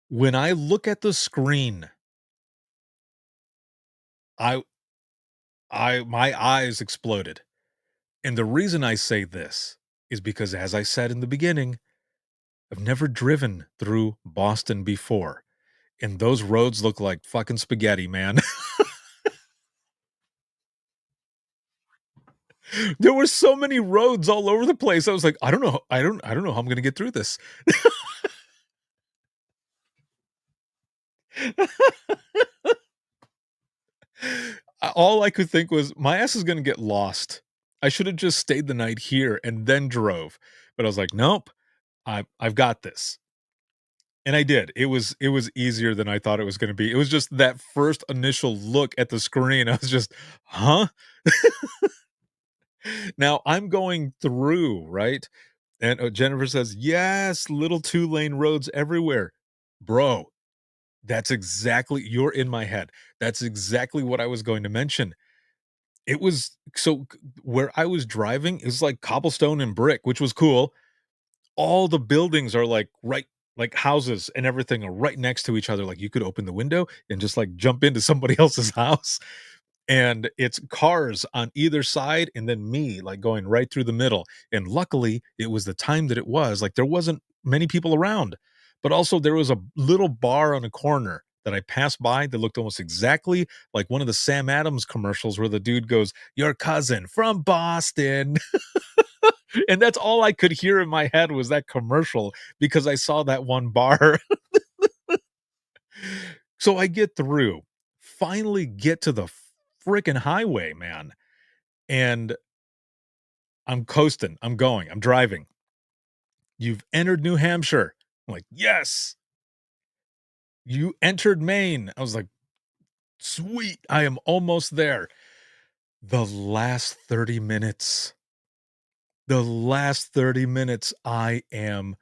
When I look at the screen, I my eyes exploded. And the reason I say this is because, as I said in the beginning, I've never driven through Boston before, and those roads look like fucking spaghetti, man. There were so many roads all over the place. I was like, I don't know how I'm gonna get through this." All I could think was, "My ass is gonna get lost. I should have just stayed the night here and then drove." But I was like, "Nope, I've got this." And I did. It was easier than I thought it was gonna be. It was just that first initial look at the screen. I was just, "Huh?" Now I'm going through, right? And, Jennifer says, "Yes, little two-lane roads everywhere." Bro, that's exactly you're in my head. That's exactly what I was going to mention. It was so where I was driving is like cobblestone and brick, which was cool. All the buildings are like like houses and everything are right next to each other. Like you could open the window and just like jump into somebody else's house. And it's cars on either side and then me like going right through the middle. And luckily it was the time that it was like there wasn't many people around, but also there was a little bar on a corner that I passed by that looked almost exactly like one of the Sam Adams commercials where the dude goes, "Your cousin from Boston." And that's all I could hear in my head was that commercial because I saw that one bar. So I get through, finally get to the freaking highway, man, and I'm coasting, I'm going, I'm driving. "You've entered New Hampshire." I'm like, "Yes." "You entered Maine." I was like, "Sweet, I am almost there." The last 30 minutes, I am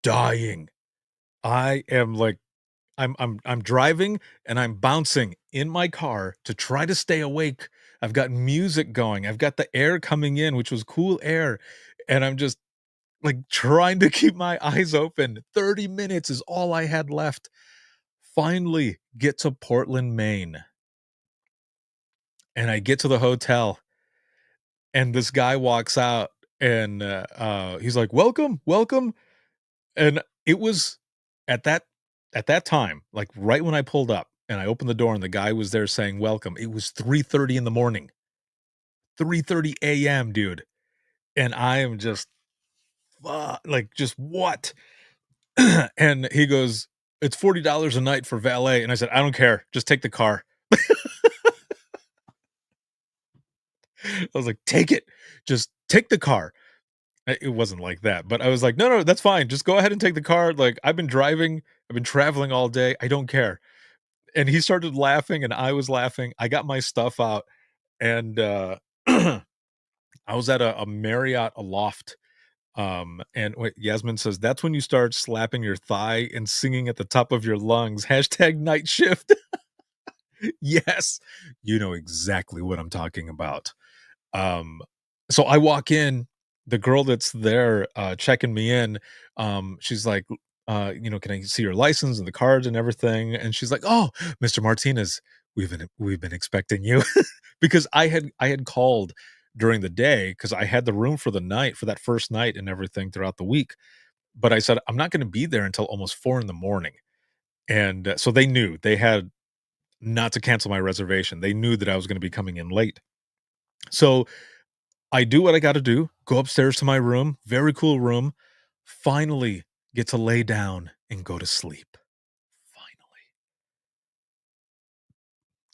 dying. I am like I'm driving and I'm bouncing in my car to try to stay awake. I've got music going. I've got the air coming in, which was cool air, and I'm just, like, trying to keep my eyes open. 30 minutes is all I had left. Finally get to Portland, Maine, and I get to the hotel, and this guy walks out, and, he's like, "Welcome, welcome." And it was at that at that time, like, right when I pulled up and I opened the door and the guy was there saying, "Welcome," it was 3:30 in the morning, 3:30 AM, dude, and I am just, like, just what? And he goes, "It's $40 a night for valet," and I said, "I don't care, just take the car." I was like, "Take it, just take the car." It wasn't like that, but I was like, "No, no, that's fine, just go ahead and take the car, like, I've been driving, I've been traveling all day, I don't care." And he started laughing and I was laughing. I got my stuff out and, I was at a Marriott, a loft, and wait, Yasmin says, "That's when you start slapping your thigh and singing at the top of your lungs, hashtag night shift." Yes, you know exactly what I'm talking about. Um, so I walk in, the girl that's there, checking me in, she's like, "Can I see your license and the cards and everything?" And she's like, "Oh, Mr. Martinez, we've been expecting you." Because I had called during the day because I had the room for the night for that first night and everything throughout the week. But I said, "I'm not gonna be there until almost 4 in the morning." And, so they knew, they had not to cancel my reservation. They knew that I was gonna be coming in late. So I do what I gotta do, go upstairs to my room, very cool room, finally get to lay down and go to sleep, finally.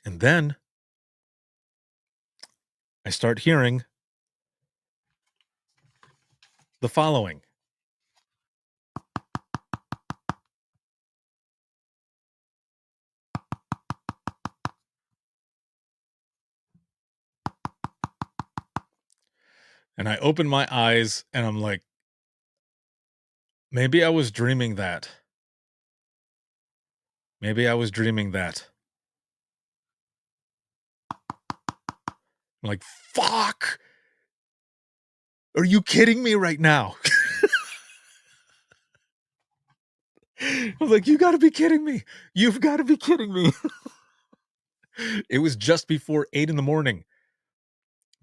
And then I start hearing the following, and I open my eyes and I'm like, "Maybe I was dreaming that. Maybe I was dreaming that." I'm like, "Fuck! Are you kidding me right now?" I was like, "You gotta be kidding me. You've gotta be kidding me." It was just before 8 in the morning,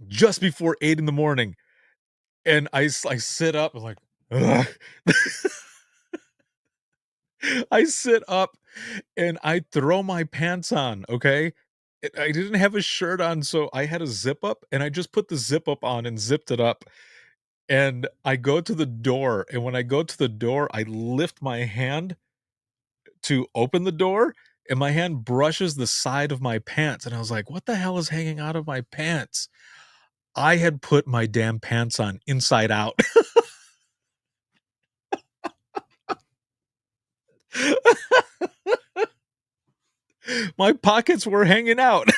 just before 8 in the morning, and I sit up, I'm like, "Ugh." I sit up and I throw my pants on, okay? I didn't have a shirt on, so I had a zip up, and I just put the zip up on and zipped it up, and I go to the door, and when I go to the door, I lift my hand to open the door, and my hand brushes the side of my pants, and I was like, "What the hell is hanging out of my pants?" I had put my damn pants on inside out. My pockets were hanging out.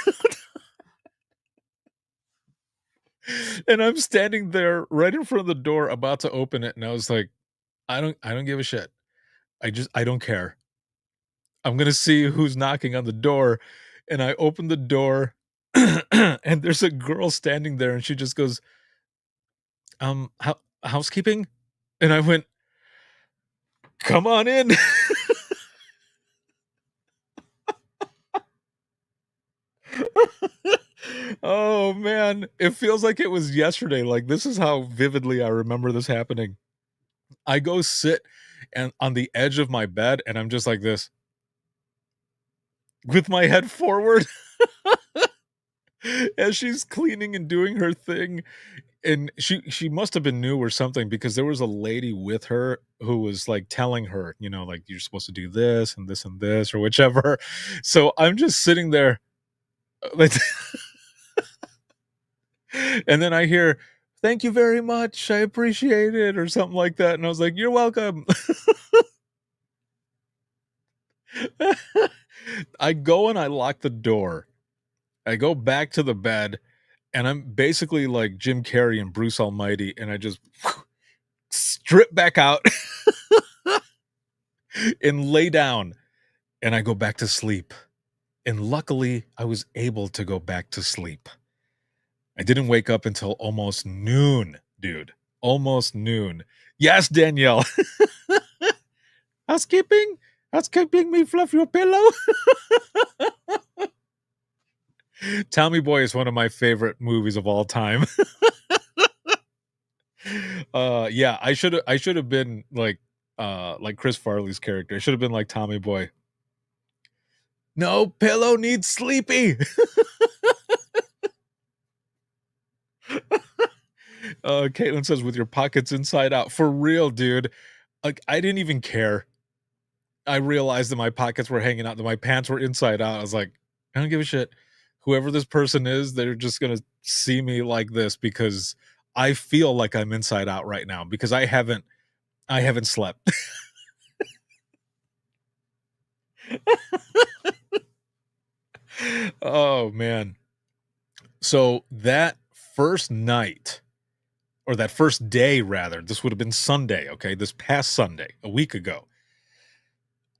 And I'm standing there right in front of the door about to open it, and I was like, "I don't give a shit. I don't care. I'm gonna see who's knocking on the door." And I opened the door, and there's a girl standing there, and she just goes, housekeeping?" And I went, "Come on in." Oh, man. It feels like it was yesterday, like, this is how vividly I remember this happening. I go sit and on the edge of my bed, and I'm just like this, with my head forward as she's cleaning and doing her thing, and she must have been new or something because there was a lady with her who was, like, telling her, like, "You're supposed to do this and this," or whichever. So I'm just sitting there, like, and then I hear, "Thank you very much, I appreciate it," or something like that, and I was like, "You're welcome." I go and I lock the door. I go back to the bed, and I'm basically like Jim Carrey and Bruce Almighty, and I just strip back out and lay down, and I go back to sleep. And luckily, I was able to go back to sleep. I didn't wake up until almost noon, dude. Almost noon. Yes, Danielle. Housekeeping? Housekeeping me fluff your pillow? Tommy Boy is one of my favorite movies of all time. Yeah, I should have been like Chris Farley's character. I should have been like Tommy Boy. No pillow needs sleepy. Caitlin says with your pockets inside out. For real, dude. Like I didn't even care. I realized that my pockets were hanging out, that my pants were inside out. I was like, I don't give a shit. Whoever this person is, they're just gonna see me like this because I feel like I'm inside out right now because I haven't slept. Oh man. So that first night, or that first day rather, this would have been Sunday, okay? This past Sunday, a week ago.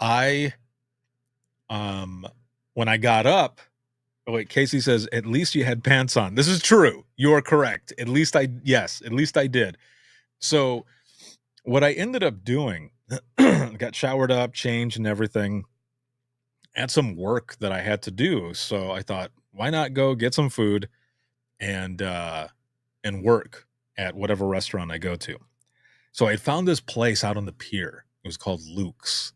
I um when I got up, oh wait, Casey says, "At least you had pants on." This is true. You are correct. At least I did. So, what I ended up doing, got showered up, changed and everything, had some work that I had to do. So I thought, why not go get some food and work at whatever restaurant I go to. So I found this place out on the pier. It was called Luke's,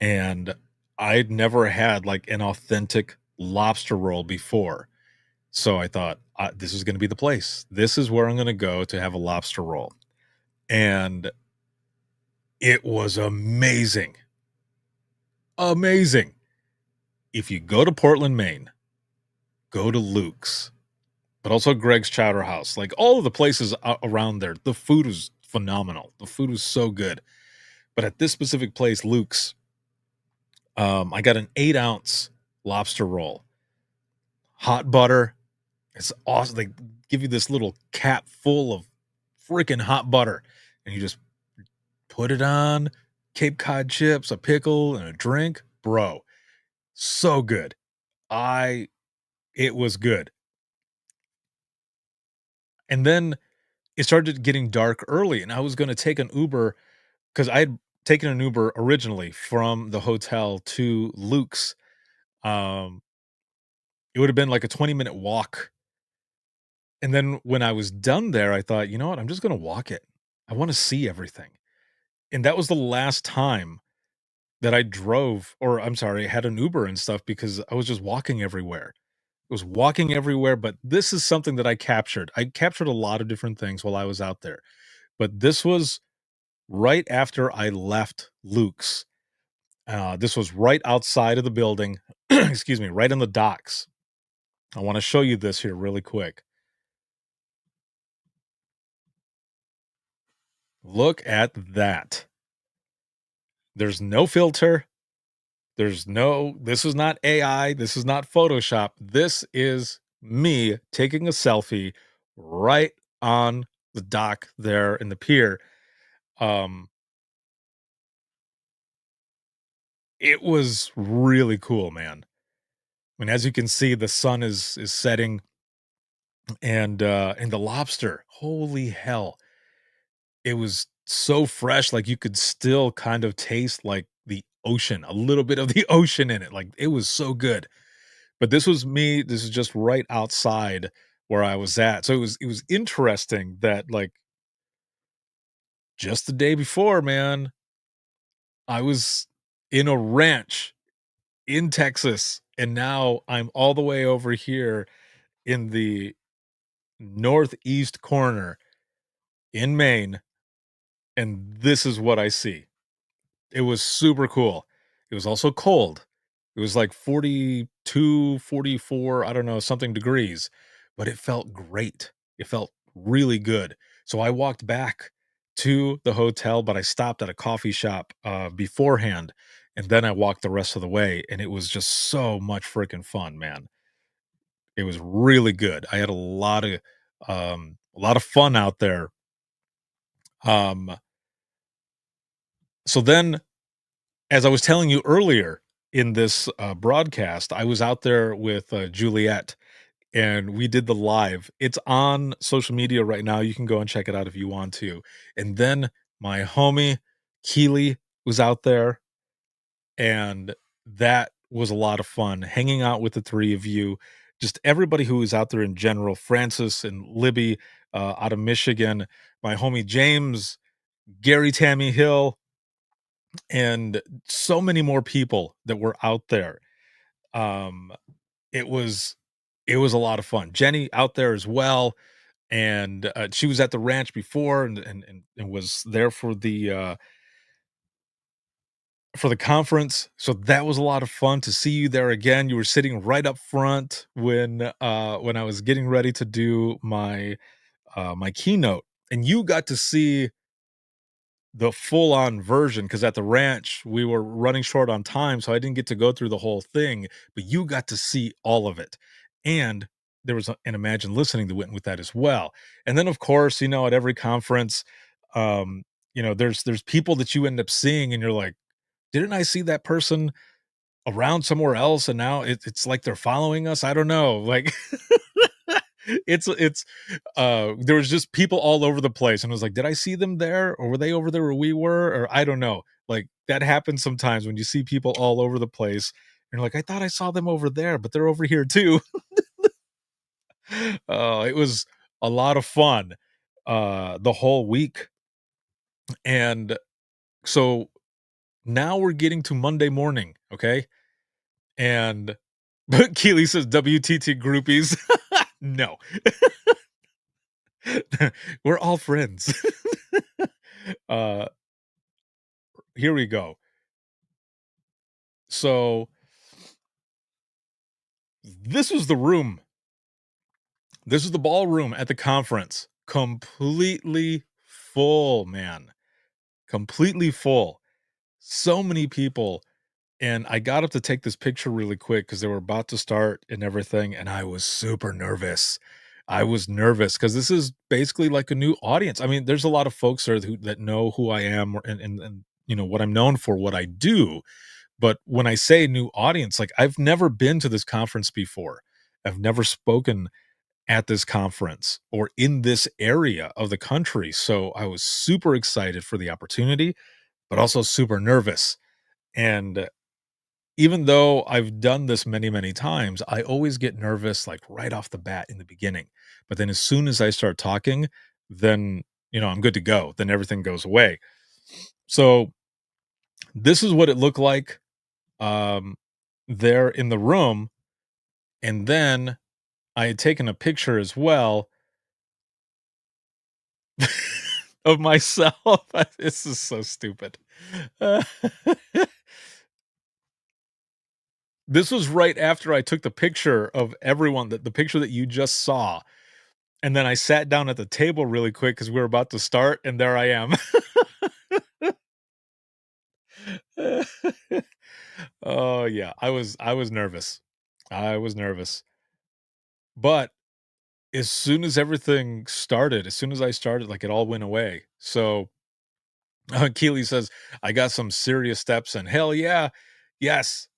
and I'd never had like an authentic lobster roll before. So I thought, this is going to be the place. This is where I'm going to go to have a lobster roll. And it was amazing. Amazing. If you go to Portland, Maine, go to Luke's, but also Greg's Chowder House. Like all of the places around there, the food was phenomenal. The food was so good. But at this specific place, Luke's, I got an 8-ounce lobster roll, hot butter. It's awesome. They give you this little cap full of freaking hot butter, and you just put it on Cape Cod chips, a pickle, and a drink. Bro, so good. I It was good. And then it started getting dark early, and I was gonna take an Uber because I had taken an Uber originally from the hotel to Luke's. Um, it would have been like a 20-minute walk. And then when I was done there, I thought, "You know what? I'm just gonna walk it. I wanna see everything." And that was the last time that I drove, or I'm sorry, had an Uber and stuff because I was just walking everywhere. I was walking everywhere, but this is something that I captured. I captured a lot of different things while I was out there, but this was right after I left Luke's. This was right outside of the building, excuse me, right in the docks. I wanna show you this here really quick. Look at that. There's no filter. This is not AI. This is not Photoshop. This is me taking a selfie right on the dock there in the pier. Um, it was really cool, man. And as you can see, the sun is setting, and the lobster, holy hell, it was so fresh, like, you could still kind of taste, like, the ocean, a little bit of the ocean in it, like, it was so good. But this is just right outside where I was at, so it was interesting that, like, just the day before, man, I was in a ranch in Texas, and now I'm all the way over here in the northeast corner in Maine, and this is what I see. It was super cool. It was also cold. It was like 42, 44, I don't know, something degrees, but it felt great. It felt really good. So I walked back to the hotel, but I stopped at a coffee shop beforehand, and then I walked the rest of the way, and it was just so much freaking fun, man. It was really good. I had a lot of fun out there. Um, so then as I was telling you earlier in this, broadcast, I was out there with, Juliet, and we did the live. It's on social media right now, you can go and check it out if you want to. And then my homie, Keely, was out there, and that was a lot of fun, hanging out with the 3 of you, just everybody who was out there in general, Francis and Libby, out of Michigan, my homie James, Gary Tammy Hill, and so many more people that were out there. Um, it was it was a lot of fun. Jenny out there as well, and she was at the ranch before, and was there for the conference. So that was a lot of fun to see you there again. You were sitting right up front when I was getting ready to do my keynote, and you got to see the full on version, because at the ranch, we were running short on time, so I didn't get to go through the whole thing, but you got to see all of it. And there was an Imagine Listening that went with that as well. And then, of course, at every conference, um, there's people that you end up seeing, and you're like, "Didn't I see that person around somewhere else, and now it's like they're following us?" I don't know, like, there was just people all over the place, and I was like, "Did I see them there, or were they over there where we were?" Or I don't know. Like, that happens sometimes when you see people all over the place, and you're like, "I thought I saw them over there, but they're over here too." Oh, it was a lot of fun, the whole week, and so now we're getting to Monday morning, okay? And but Keely says, "WTT groupies." No. We're all friends. Uh, Here we go. So this was the room. This is the ballroom at the conference. Completely full, man. Completely full. So many people. And I got up to take this picture really quick because they were about to start and everything. And I was super nervous. I was nervous because this is basically like a new audience. I mean, there's a lot of folks there that know who I am, and what I'm known for, what I do. But when I say new audience, like, I've never been to this conference before. I've never spoken at this conference or in this area of the country. So I was super excited for the opportunity, but also super nervous. And even though I've done this many, many times, I always get nervous like right off the bat in the beginning. But then as soon as I start talking, then, I'm good to go. Then everything goes away. So this is what it looked like um, there in the room. And then I had taken a picture as well of myself. This is so stupid. This was right after I took the picture of everyone, that the picture that you just saw, and then I sat down at the table really quick because we were about to start, and there I am. Oh, yeah, I was nervous. I was nervous, but as soon as everything started, as soon as I started, like, it all went away. So, Keely says, "I got some serious steps," and hell yeah. Yes,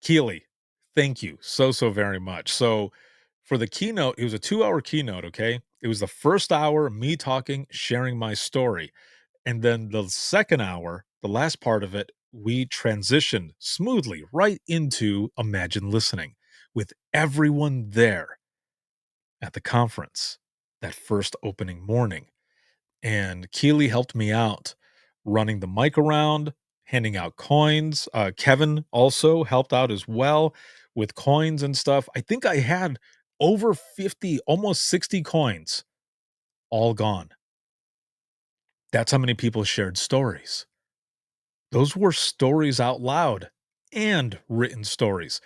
Keely. Thank you so, so very much. So, for the keynote, it was a 2-hour keynote, okay? It was the first hour, me talking, sharing my story. And then the second hour, the last part of it, we transitioned smoothly right into Imagine Listening with everyone there at the conference that first opening morning. And Keely helped me out running the mic around, handing out coins. Kevin also helped out as well with coins and stuff. I think I had over 50, almost 60 coins all gone. That's how many people shared stories. Those were stories out loud and written stories.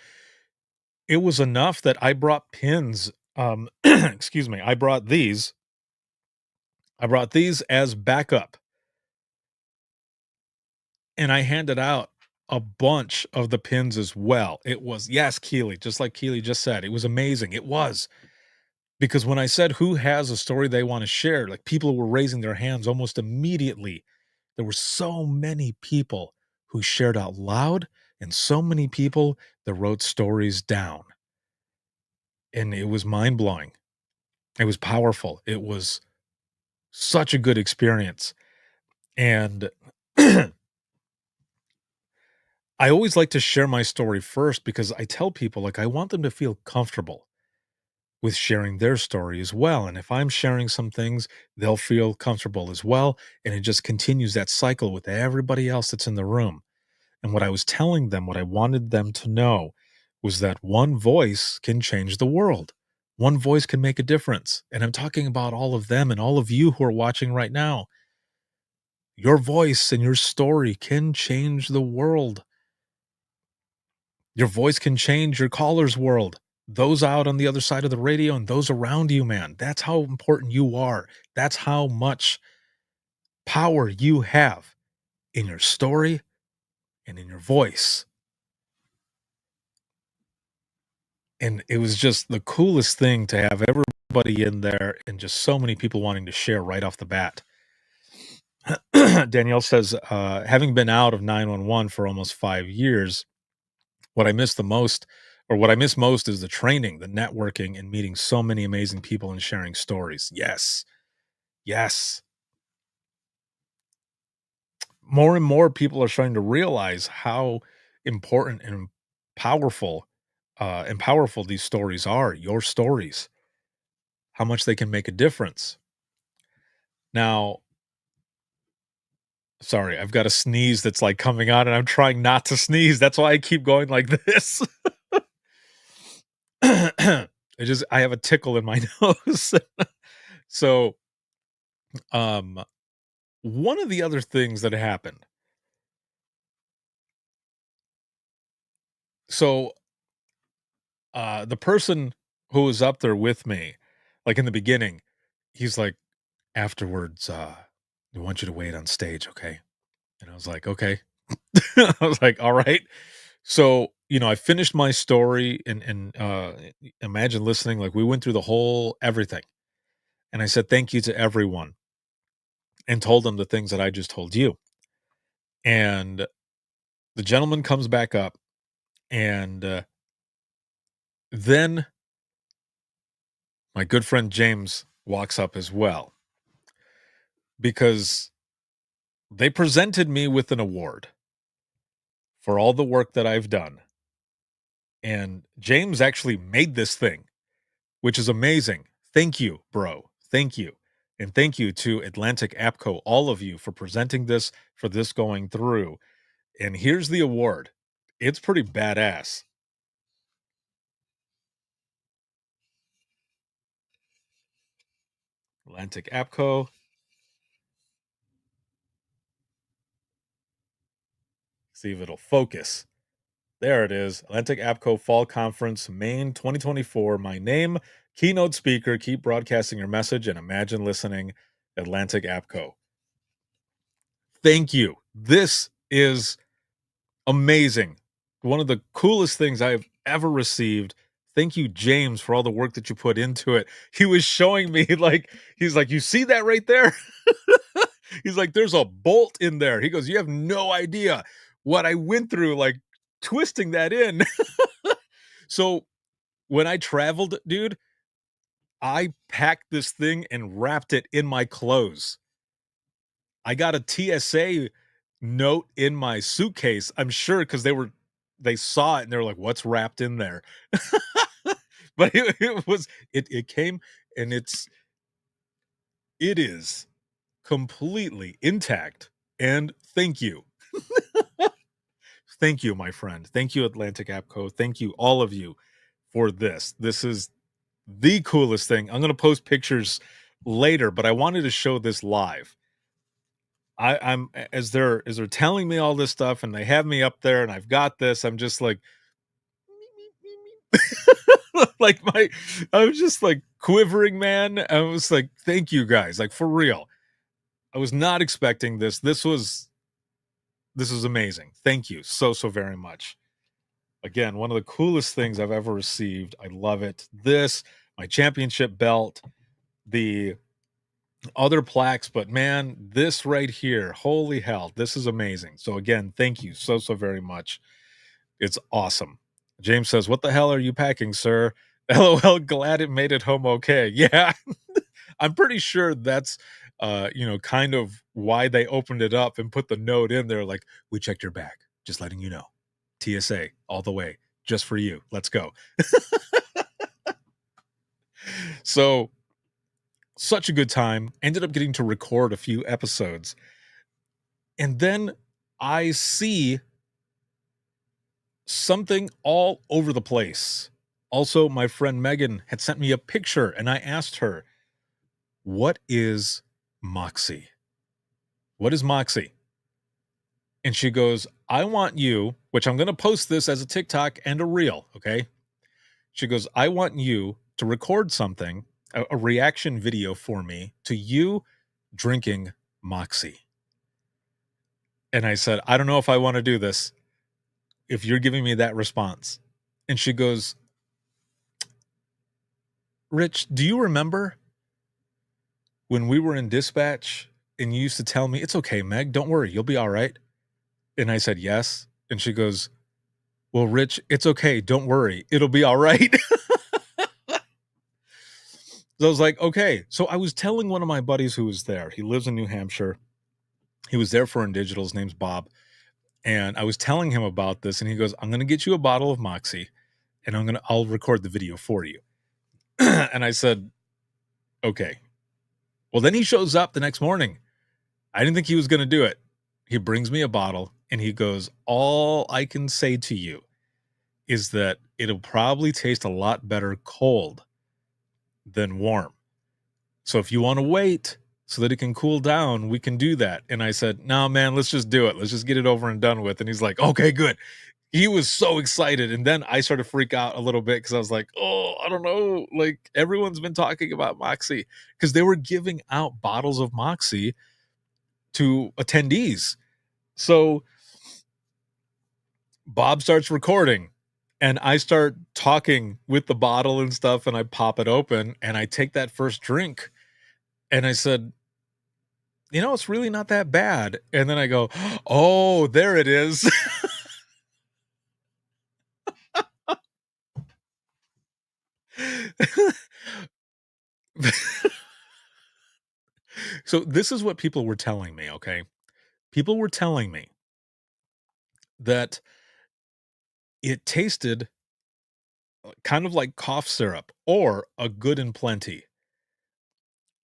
It was enough that I brought pins. Excuse me. I brought these. I brought these as backup, and I handed out a bunch of the pins as well. It was, yes, Keely, just like Keely just said. It was amazing. It was because when I said who has a story they want to share, like people were raising their hands almost immediately. There were so many people who shared out loud and so many people that wrote stories down. And it was mind blowing. It was powerful. It was such a good experience. And I always like to share my story first because I tell people, like, I want them to feel comfortable with sharing their story as well. And if I'm sharing some things, they'll feel comfortable as well. And it just continues that cycle with everybody else that's in the room. And what I was telling them, what I wanted them to know was that one voice can change the world. One voice can make a difference. And I'm talking about all of them and all of you who are watching right now. Your voice and your story can change the world. Your voice can change your caller's world. Those out on the other side of the radio and those around you, man. That's how important you are. That's how much power you have in your story and in your voice. And it was just the coolest thing to have everybody in there and just so many people wanting to share right off the bat. Danielle says, having been out of 911 for almost 5 years, what I miss the most, or what I miss most, is the training, the networking, and meeting so many amazing people and sharing stories. Yes. Yes. More and more people are starting to realize how important and powerful these stories are, your stories, how much they can make a difference. Now, sorry, I've got a sneeze that's like coming on and I'm trying not to sneeze. That's why I keep going like this. I have a tickle in my nose. So, um, one of the other things that happened. So, the person who was up there with me, like in the beginning, he's like, afterwards, we want you to wait on stage, okay? And I was like, okay. I was like, all right. So, I finished my story and Imagine Listening. Like we went through the whole everything. And I said thank you to everyone and told them the things that I just told you. And the gentleman comes back up and then my good friend James walks up as well because they presented me with an award for all the work that I've done. And James actually made this thing, which is amazing. Thank you, bro. Thank you. And thank you to Atlantic Apco, all of you, for presenting this, for this going through. And here's the award. It's pretty badass. Atlantic Apco. See if it'll focus. There it is. Atlantic Apco Fall Conference, Maine 2024. My name, keynote speaker. Keep broadcasting your message and imagine listening. Atlantic Apco. Thank you. This is amazing. One of the coolest things I've ever received. Thank you, James, for all the work that you put into it. He was showing me, like, he's like, you see that right there? He's like, there's a bolt in there. He goes, you have no idea what I went through, like twisting that in. So when I traveled, dude, I packed this thing and wrapped it in my clothes. I got a TSA note in my suitcase, I'm sure, because they saw it and they were like, "What's wrapped in there?" But it came and it is completely intact, and thank you. Thank you, my friend. Thank you, Atlantic Appco. Thank you, all of you, for this. This is the coolest thing. I'm gonna post pictures later, but I wanted to show this live. I'm as they're telling me all this stuff and they have me up there and I've got this, I'm just like like I was just like quivering, man. I was like, thank you guys, like for real. I was not expecting this. This is amazing. Thank you so very much. Again, one of the coolest things I've ever received. I love it. This, my championship belt, the other plaques, but man, this right here, holy hell, this is amazing. So again, thank you so very much. It's awesome. James says, "What the hell are you packing, sir?" LOL, glad it made it home okay. Yeah. I'm pretty sure that's kind of why they opened it up and put the note in there like, "We checked your bag. Just letting you know. TSA all the way. Just for you. Let's go." So, such a good time. Ended up getting to record a few episodes. And then I see something all over the place. Also, my friend Megan had sent me a picture and I asked her, "What is Moxie? What is Moxie?" And she goes, "I want you," which I'm going to post this as a TikTok and a reel. Okay. She goes, "I want you to record something, a reaction video for me to you drinking Moxie." And I said, "I don't know if I want to do this if you're giving me that response." And she goes, "Rich, do you remember when we were in dispatch and you used to tell me, 'It's okay, Meg, don't worry, you'll be all right?'" And I said, "Yes." And she goes, "Well, Rich, it's okay, don't worry, it'll be all right." So I was like, "Okay." So I was telling one of my buddies who was there, he lives in New Hampshire. He was there for Indigital. His name's Bob. And I was telling him about this, and he goes, "I'm going to get you a bottle of Moxie and I'll record the video for you." And I said, "Okay." Well, then he shows up the next morning. I didn't think he was going to do it. He brings me a bottle and he goes, "All I can say to you is that it'll probably taste a lot better cold than warm. So if you want to wait so that it can cool down, we can do that." And I said, "No, man, let's just do it. Let's just get it over and done with." And he's like, "Okay, good." He was so excited. And then I started to freak out a little bit because I was like, "Oh, I don't know. Like everyone's been talking about Moxie," because they were giving out bottles of Moxie to attendees. So Bob starts recording and I start talking with the bottle and stuff, and I pop it open and I take that first drink and I said, "It's really not that bad." And then I go, "Oh, there it is." So this is what people were telling me, okay? People were telling me that it tasted kind of like cough syrup or a good and plenty.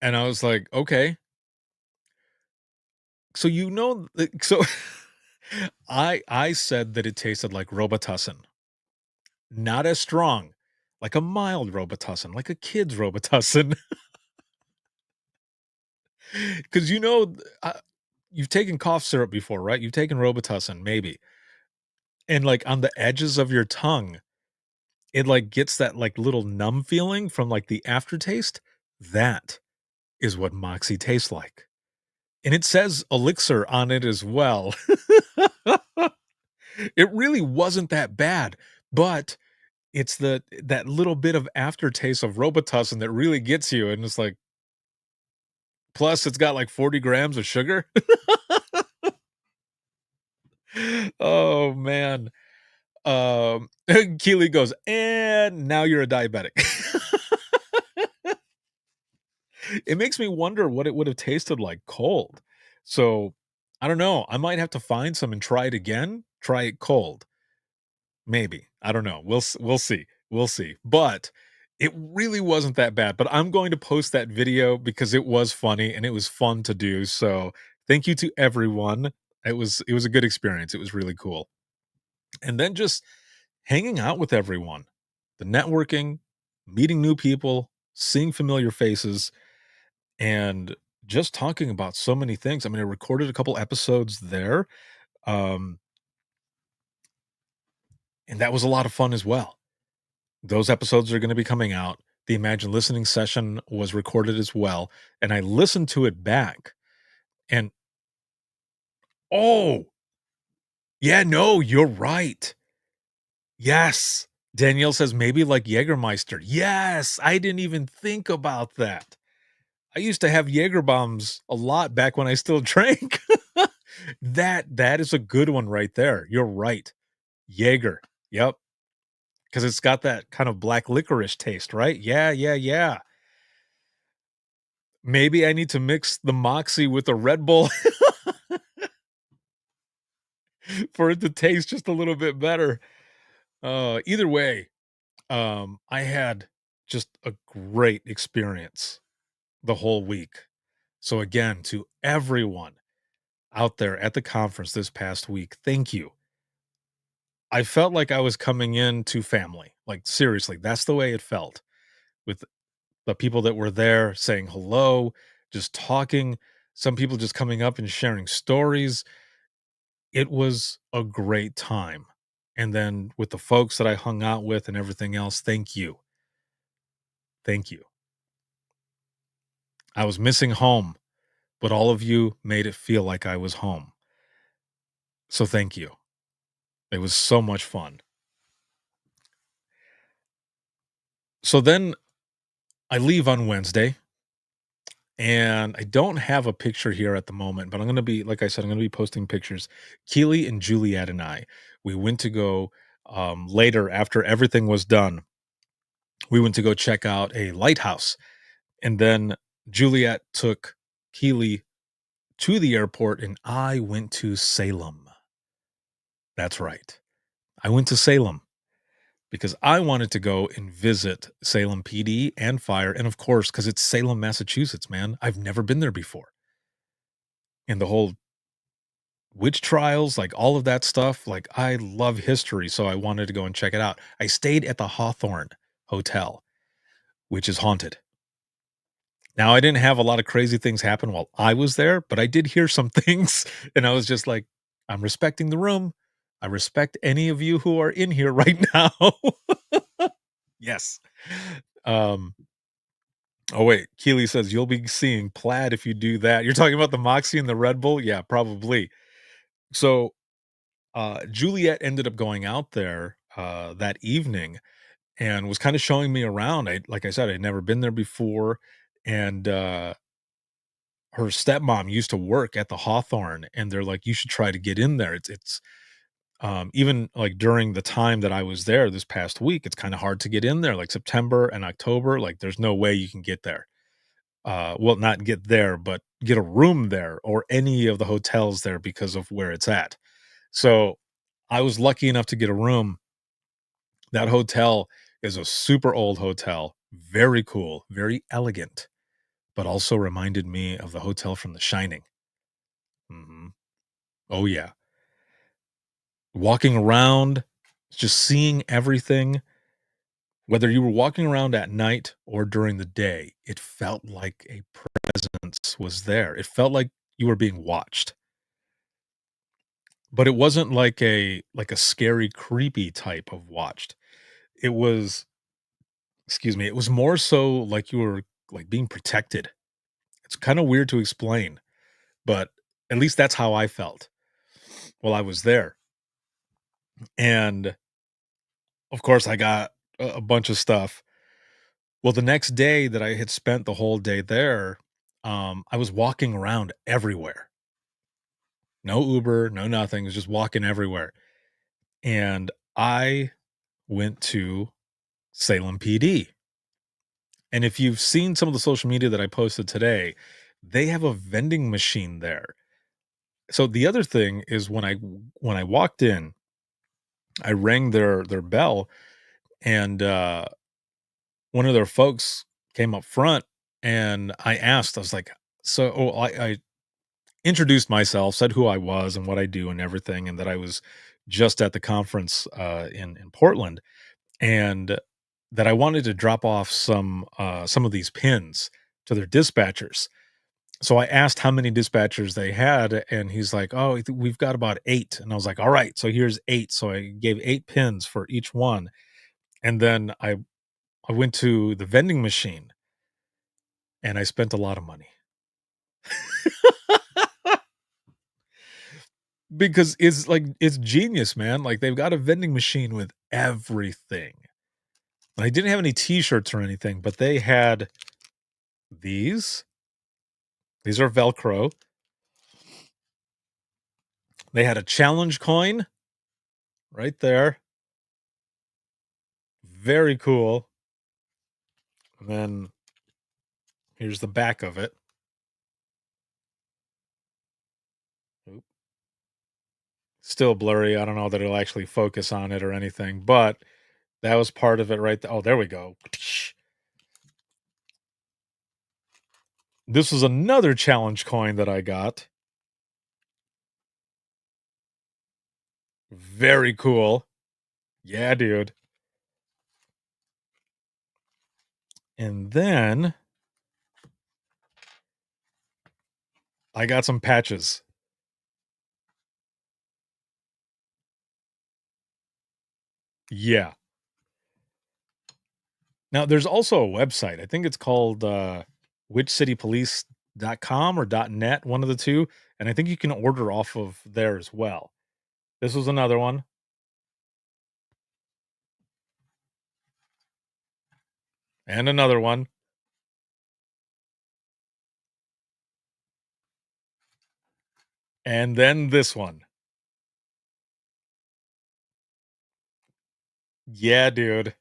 And I was like, "Okay." So so I said that it tasted like Robitussin. Not as strong, like a mild Robitussin, like a kid's Robitussin. 'Cause you've taken cough syrup before, right? You've taken Robitussin, maybe, and, like, on the edges of your tongue, it, like, gets that, like, little numb feeling from, like, the aftertaste. That is what Moxie tastes like, and it says elixir on it as well. It really wasn't that bad, but it's that little bit of aftertaste of Robitussin that really gets you, and it's like plus it's got, like, 40 grams of sugar. Oh, man. Keely goes, "And now you're a diabetic." It makes me wonder what it would have tasted like cold. So, I don't know, I might have to find some and try it again, try it cold. Maybe. I don't know. We'll see. We'll see. But it really wasn't that bad, but I'm going to post that video because it was funny and it was fun to do. So, thank you to everyone. It was a good experience. It was really cool. And then just hanging out with everyone, the networking, meeting new people, seeing familiar faces, and just talking about so many things. I mean, I recorded a couple episodes there, um, and that was a lot of fun as well. Those episodes are gonna be coming out. The Imagine Listening session was recorded as well, and I listened to it back, and oh, yeah, no, you're right. Yes. Danielle says, "Maybe like Jägermeister." Yes, I didn't even think about that. I used to have Jaeger bombs a lot back when I still drank. That is a good one right there. You're right. Jaeger. Yep. Because 'cause it's got that kind of black licorice taste, right? Yeah, yeah, yeah. Maybe I need to mix the Moxie with the Red Bull for it to taste just a little bit better. Either way, I had just a great experience the whole week. So again, to everyone out there at the conference this past week, thank you. I felt like I was coming in to family. Like seriously, that's the way it felt with the people that were there saying hello, just talking, some people just coming up and sharing stories. It was a great time. And then with the folks that I hung out with and everything else, thank you. Thank you. I was missing home, but all of you made it feel like I was home. So thank you. It was so much fun. So then I leave on Wednesday and I don't have a picture here at the moment, but I'm going to be, like I said, I'm going to be posting pictures. Keely and Juliet and I, we went to go later after everything was done. We went to go check out a lighthouse. And then Juliet took Keely to the airport, and I went to Salem. That's right. I went to Salem because I wanted to go and visit Salem PD and fire. And of course, because it's Salem, Massachusetts, man. I've never been there before. And the whole witch trials, like all of that stuff, like I love history. So I wanted to go and check it out. I stayed at the Hawthorne Hotel, which is haunted. Now, I didn't have a lot of crazy things happen while I was there, but I did hear some things, and I was just like, "I'm respecting the room. I respect any of you who are in here right now." Yes. Um, oh, wait, Keely says, "You'll be seeing plaid if you do that." You're talking about the Moxie and the Red Bull? Yeah, probably. So, Juliet ended up going out there, that evening and was kinda showing me around. Like I said, I'd never been there before, and, her stepmom used to work at the Hawthorne, and they're like, "You should try to get in there." Even, like, during the time that I was there this past week, it's kinda hard to get in there, like, September and October, like, there's no way you can get there. Well, not get there, but get a room there or any of the hotels there because of where it's at. So, I was lucky enough to get a room. That hotel is a super old hotel, very cool, very elegant, but also reminded me of the hotel from The Shining. Mhm. Oh, yeah. Walking around, just seeing everything, whether you were walking around at night or during the day, it felt like a presence was there. It felt like you were being watched, but it wasn't like a scary, creepy type of watched. It was, excuse me, it was more so like you were like being protected. It's kind of weird to explain, but at least that's how I felt while I was there. And of course, I got a bunch of stuff. Well, the next day that I had spent the whole day there, I was walking around everywhere. No Uber, no nothing, was just walking everywhere. And I went to Salem PD. And if you've seen some of the social media that I posted today, they have a vending machine there. So the other thing is when I walked in, I rang their bell and one of their folks came up front and I asked, I was like, I introduced myself, said who I was and what I do and everything, and that I was just at the conference in Portland, and that I wanted to drop off some of these pins to their dispatchers. So I asked how many dispatchers they had, and he's like, "Oh, we've got about 8." And I was like, "All right, so here's 8." So I gave 8 pins for each one, and then I went to the vending machine, and I spent a lot of money because it's genius, man. Like they've got a vending machine with everything. And I didn't have any T-shirts or anything, but they had these. These are Velcro. They had a challenge coin right there. Very cool. And then here's the back of it. Oop. Still blurry. I don't know that it'll actually focus on it or anything, but that was part of it right there. Oh, there we go. This was another challenge coin that I got. Very cool. Yeah, dude. And then I got some patches. Yeah. Now there's also a website. I think it's called witchcitypolice.com or .net, one of the two, and I think you can order off of there as well. This was another one, and another one, and then this one. Yeah, dude.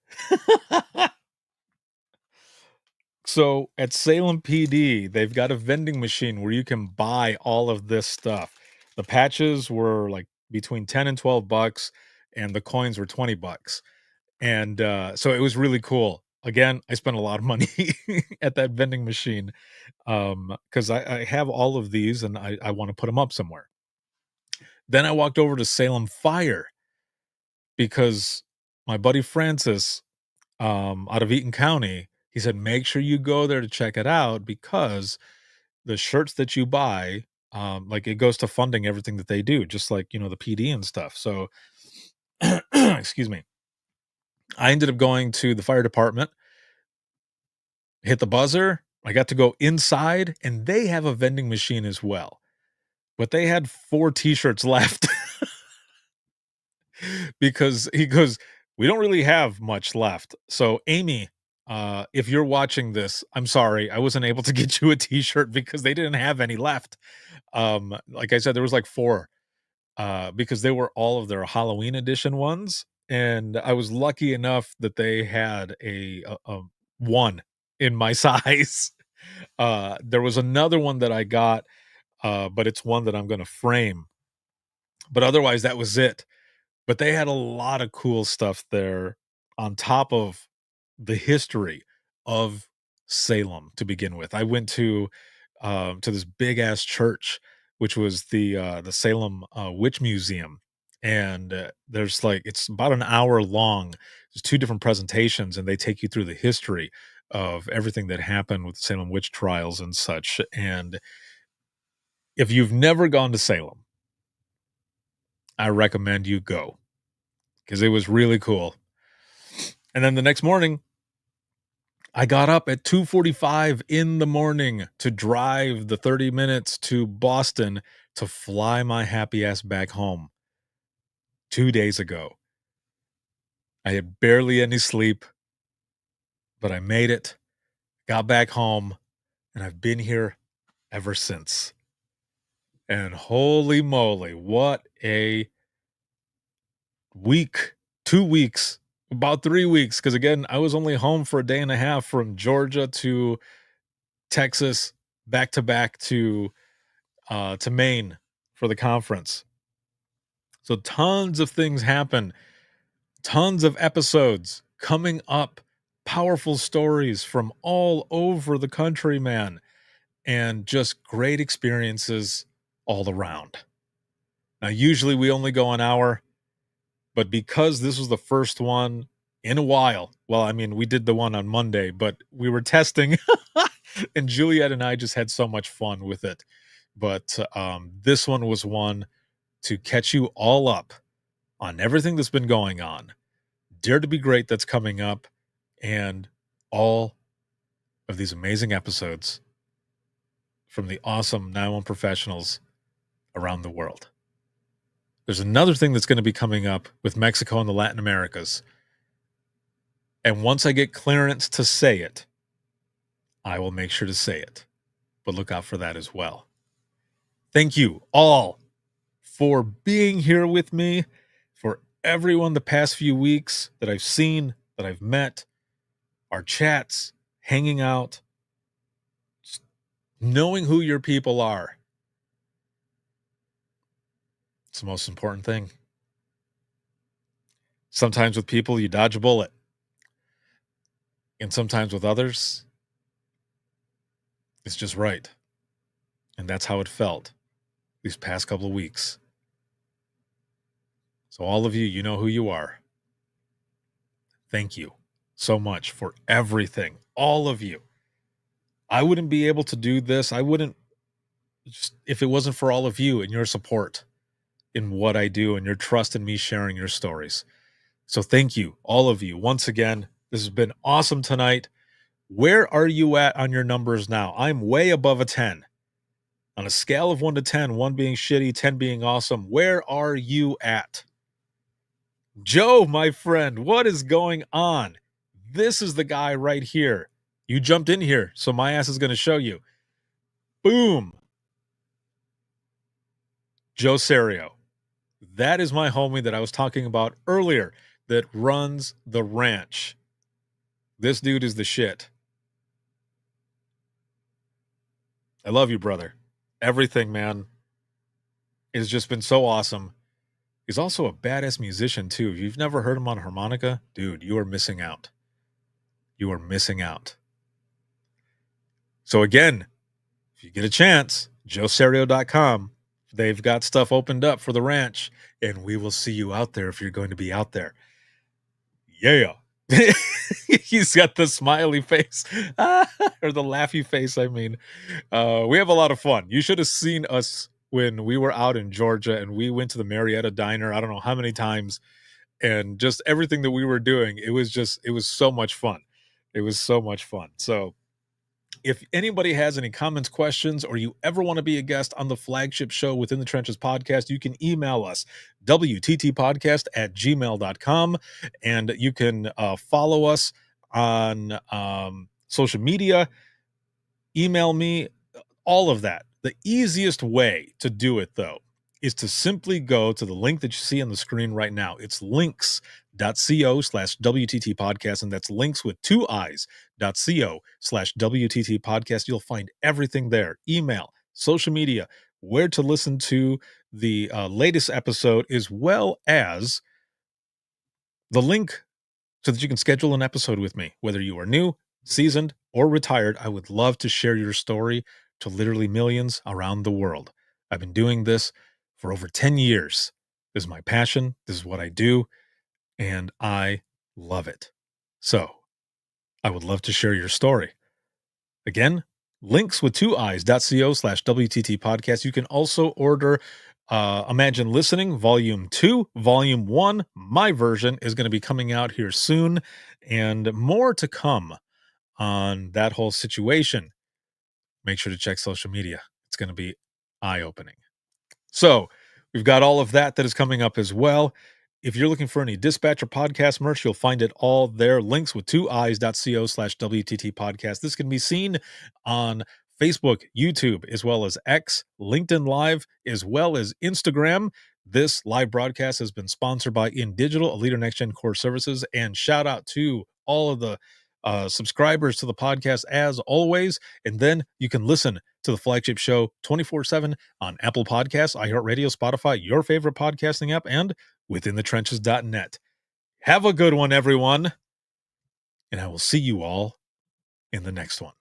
So at Salem PD, they've got a vending machine where you can buy all of this stuff. The patches were like between 10 and 12 bucks and the coins were 20 bucks. And so it was really cool. Again, I spent a lot of money at that vending machine because I have all of these and I want to put them up somewhere. Then I walked over to Salem Fire because my buddy Francis out of Eaton County, he said, make sure you go there to check it out because the shirts that you buy, like it goes to funding everything that they do, just like, the PD and stuff. So, excuse me. I ended up going to the fire department, hit the buzzer. I got to go inside and they have a vending machine as well. But they had 4 t-shirts left because he goes, "We don't really have much left." So, Amy, if you're watching this, I'm sorry. I wasn't able to get you a t-shirt because they didn't have any left. Like I said, there was like 4, because they were all of their Halloween edition ones, and I was lucky enough that they had a one in my size. There was another one that I got, but it's one that I'm gonna frame, but otherwise, that was it. But they had a lot of cool stuff there on top of the history of Salem to begin with. I went to this big ass church, which was the Salem Witch Museum, and there's like it's about an hour long. There's 2 different presentations, and they take you through the history of everything that happened with Salem witch trials and such. And if you've never gone to Salem, I recommend you go because it was really cool. And then the next morning, I got up at 2:45 in the morning to drive the 30 minutes to Boston to fly my happy ass back home 2 days ago. I had barely any sleep, but I made it, got back home, and I've been here ever since. And holy moly, what a week 2 weeks, about 3 weeks, because again, I was only home for a day and a half from Georgia to Texas, back to Maine for the conference. So tons of things happen, tons of episodes coming up, powerful stories from all over the country, man, and just great experiences all around. Now, usually we only go an hour, but because this was the first one in a while, well, I mean, we did the one on Monday, but we were testing, and Juliet and I just had so much fun with it. But this one was one to catch you all up on everything that's been going on. Dare to Be Great that's coming up, and all of these amazing episodes from the awesome 911 professionals around the world. There's another thing that's going to be coming up with Mexico and the Latin Americas. And once I get clearance to say it, I will make sure to say it. But look out for that as well. Thank you all for being here with me, for everyone the past few weeks that I've seen, that I've met, our chats, hanging out, just knowing who your people are. It's the most important thing. Sometimes with people, you dodge a bullet. And sometimes with others, it's just right. And that's how it felt these past couple of weeks. So all of you, you know who you are. Thank you so much for everything. All of you. I wouldn't be able to do this. I wouldn't, just if it wasn't for all of you and your support in what I do and your trust in me sharing your stories. So thank you, all of you. Once again, this has been awesome tonight. Where are you at on your numbers now? I'm way above a 10. On a scale of 1 to 10, 1 being shitty, 10 being awesome, where are you at? Joe, my friend, what is going on? This is the guy right here. You jumped in here, so my ass is going to show you. Boom. Joe Serio. That is my homie that I was talking about earlier that runs the ranch. This dude is the shit. I love you, brother. Everything, man. It's just been so awesome. He's also a badass musician, too. If you've never heard him on harmonica, dude, you are missing out. You are missing out. So again, if you get a chance, joeserio.com. They've got stuff opened up for the ranch, and we will see you out there if you're going to be out there. Yeah. He's got the smiley face or the laughy face. I mean, we have a lot of fun. You should have seen us when we were out in Georgia and we went to the Marietta Diner. I don't know how many times, and just everything that we were doing. It was so much fun. It was so much fun. So if anybody has any comments, questions, or you ever want to be a guest on the flagship show Within the Trenches podcast, you can email us, wttpodcast@gmail.com, and you can follow us on social media, email me, all of that. The easiest way to do it, though, is to simply go to the link that you see on the screen right now. It's links.co/WTT podcast, and that's links with 2 i's.co/WTT podcast. You'll find everything there: email, social media, where to listen to the latest episode, as well as the link so that you can schedule an episode with me. Whether you are new, seasoned, or retired, I would love to share your story to literally millions around the world. I've been doing this for over 10 years. This is my passion. This is what I do, and I love it. So I would love to share your story. Again, links with 2 i's.co/WTT podcast. You can also order Imagine Listening Volume 2. Volume 1, my version, is going to be coming out here soon, and more to come on that whole situation. Make sure to check social media. It's going to be eye-opening. So we've got all of that is coming up as well. If you're looking for any Dispatcher podcast merch, you'll find it all there. Links with 2 i's.co/WTT podcast. This can be seen on Facebook, YouTube, as well as X, LinkedIn Live, as well as Instagram. This live broadcast has been sponsored by InDigital, a leader in next-gen core services, and shout out to all of the subscribers to the podcast as always. And then you can listen to the flagship show 24/7 on Apple Podcasts, iHeartRadio, Spotify, your favorite podcasting app, and withinthetrenches.net. Have a good one, everyone, and I will see you all in the next one.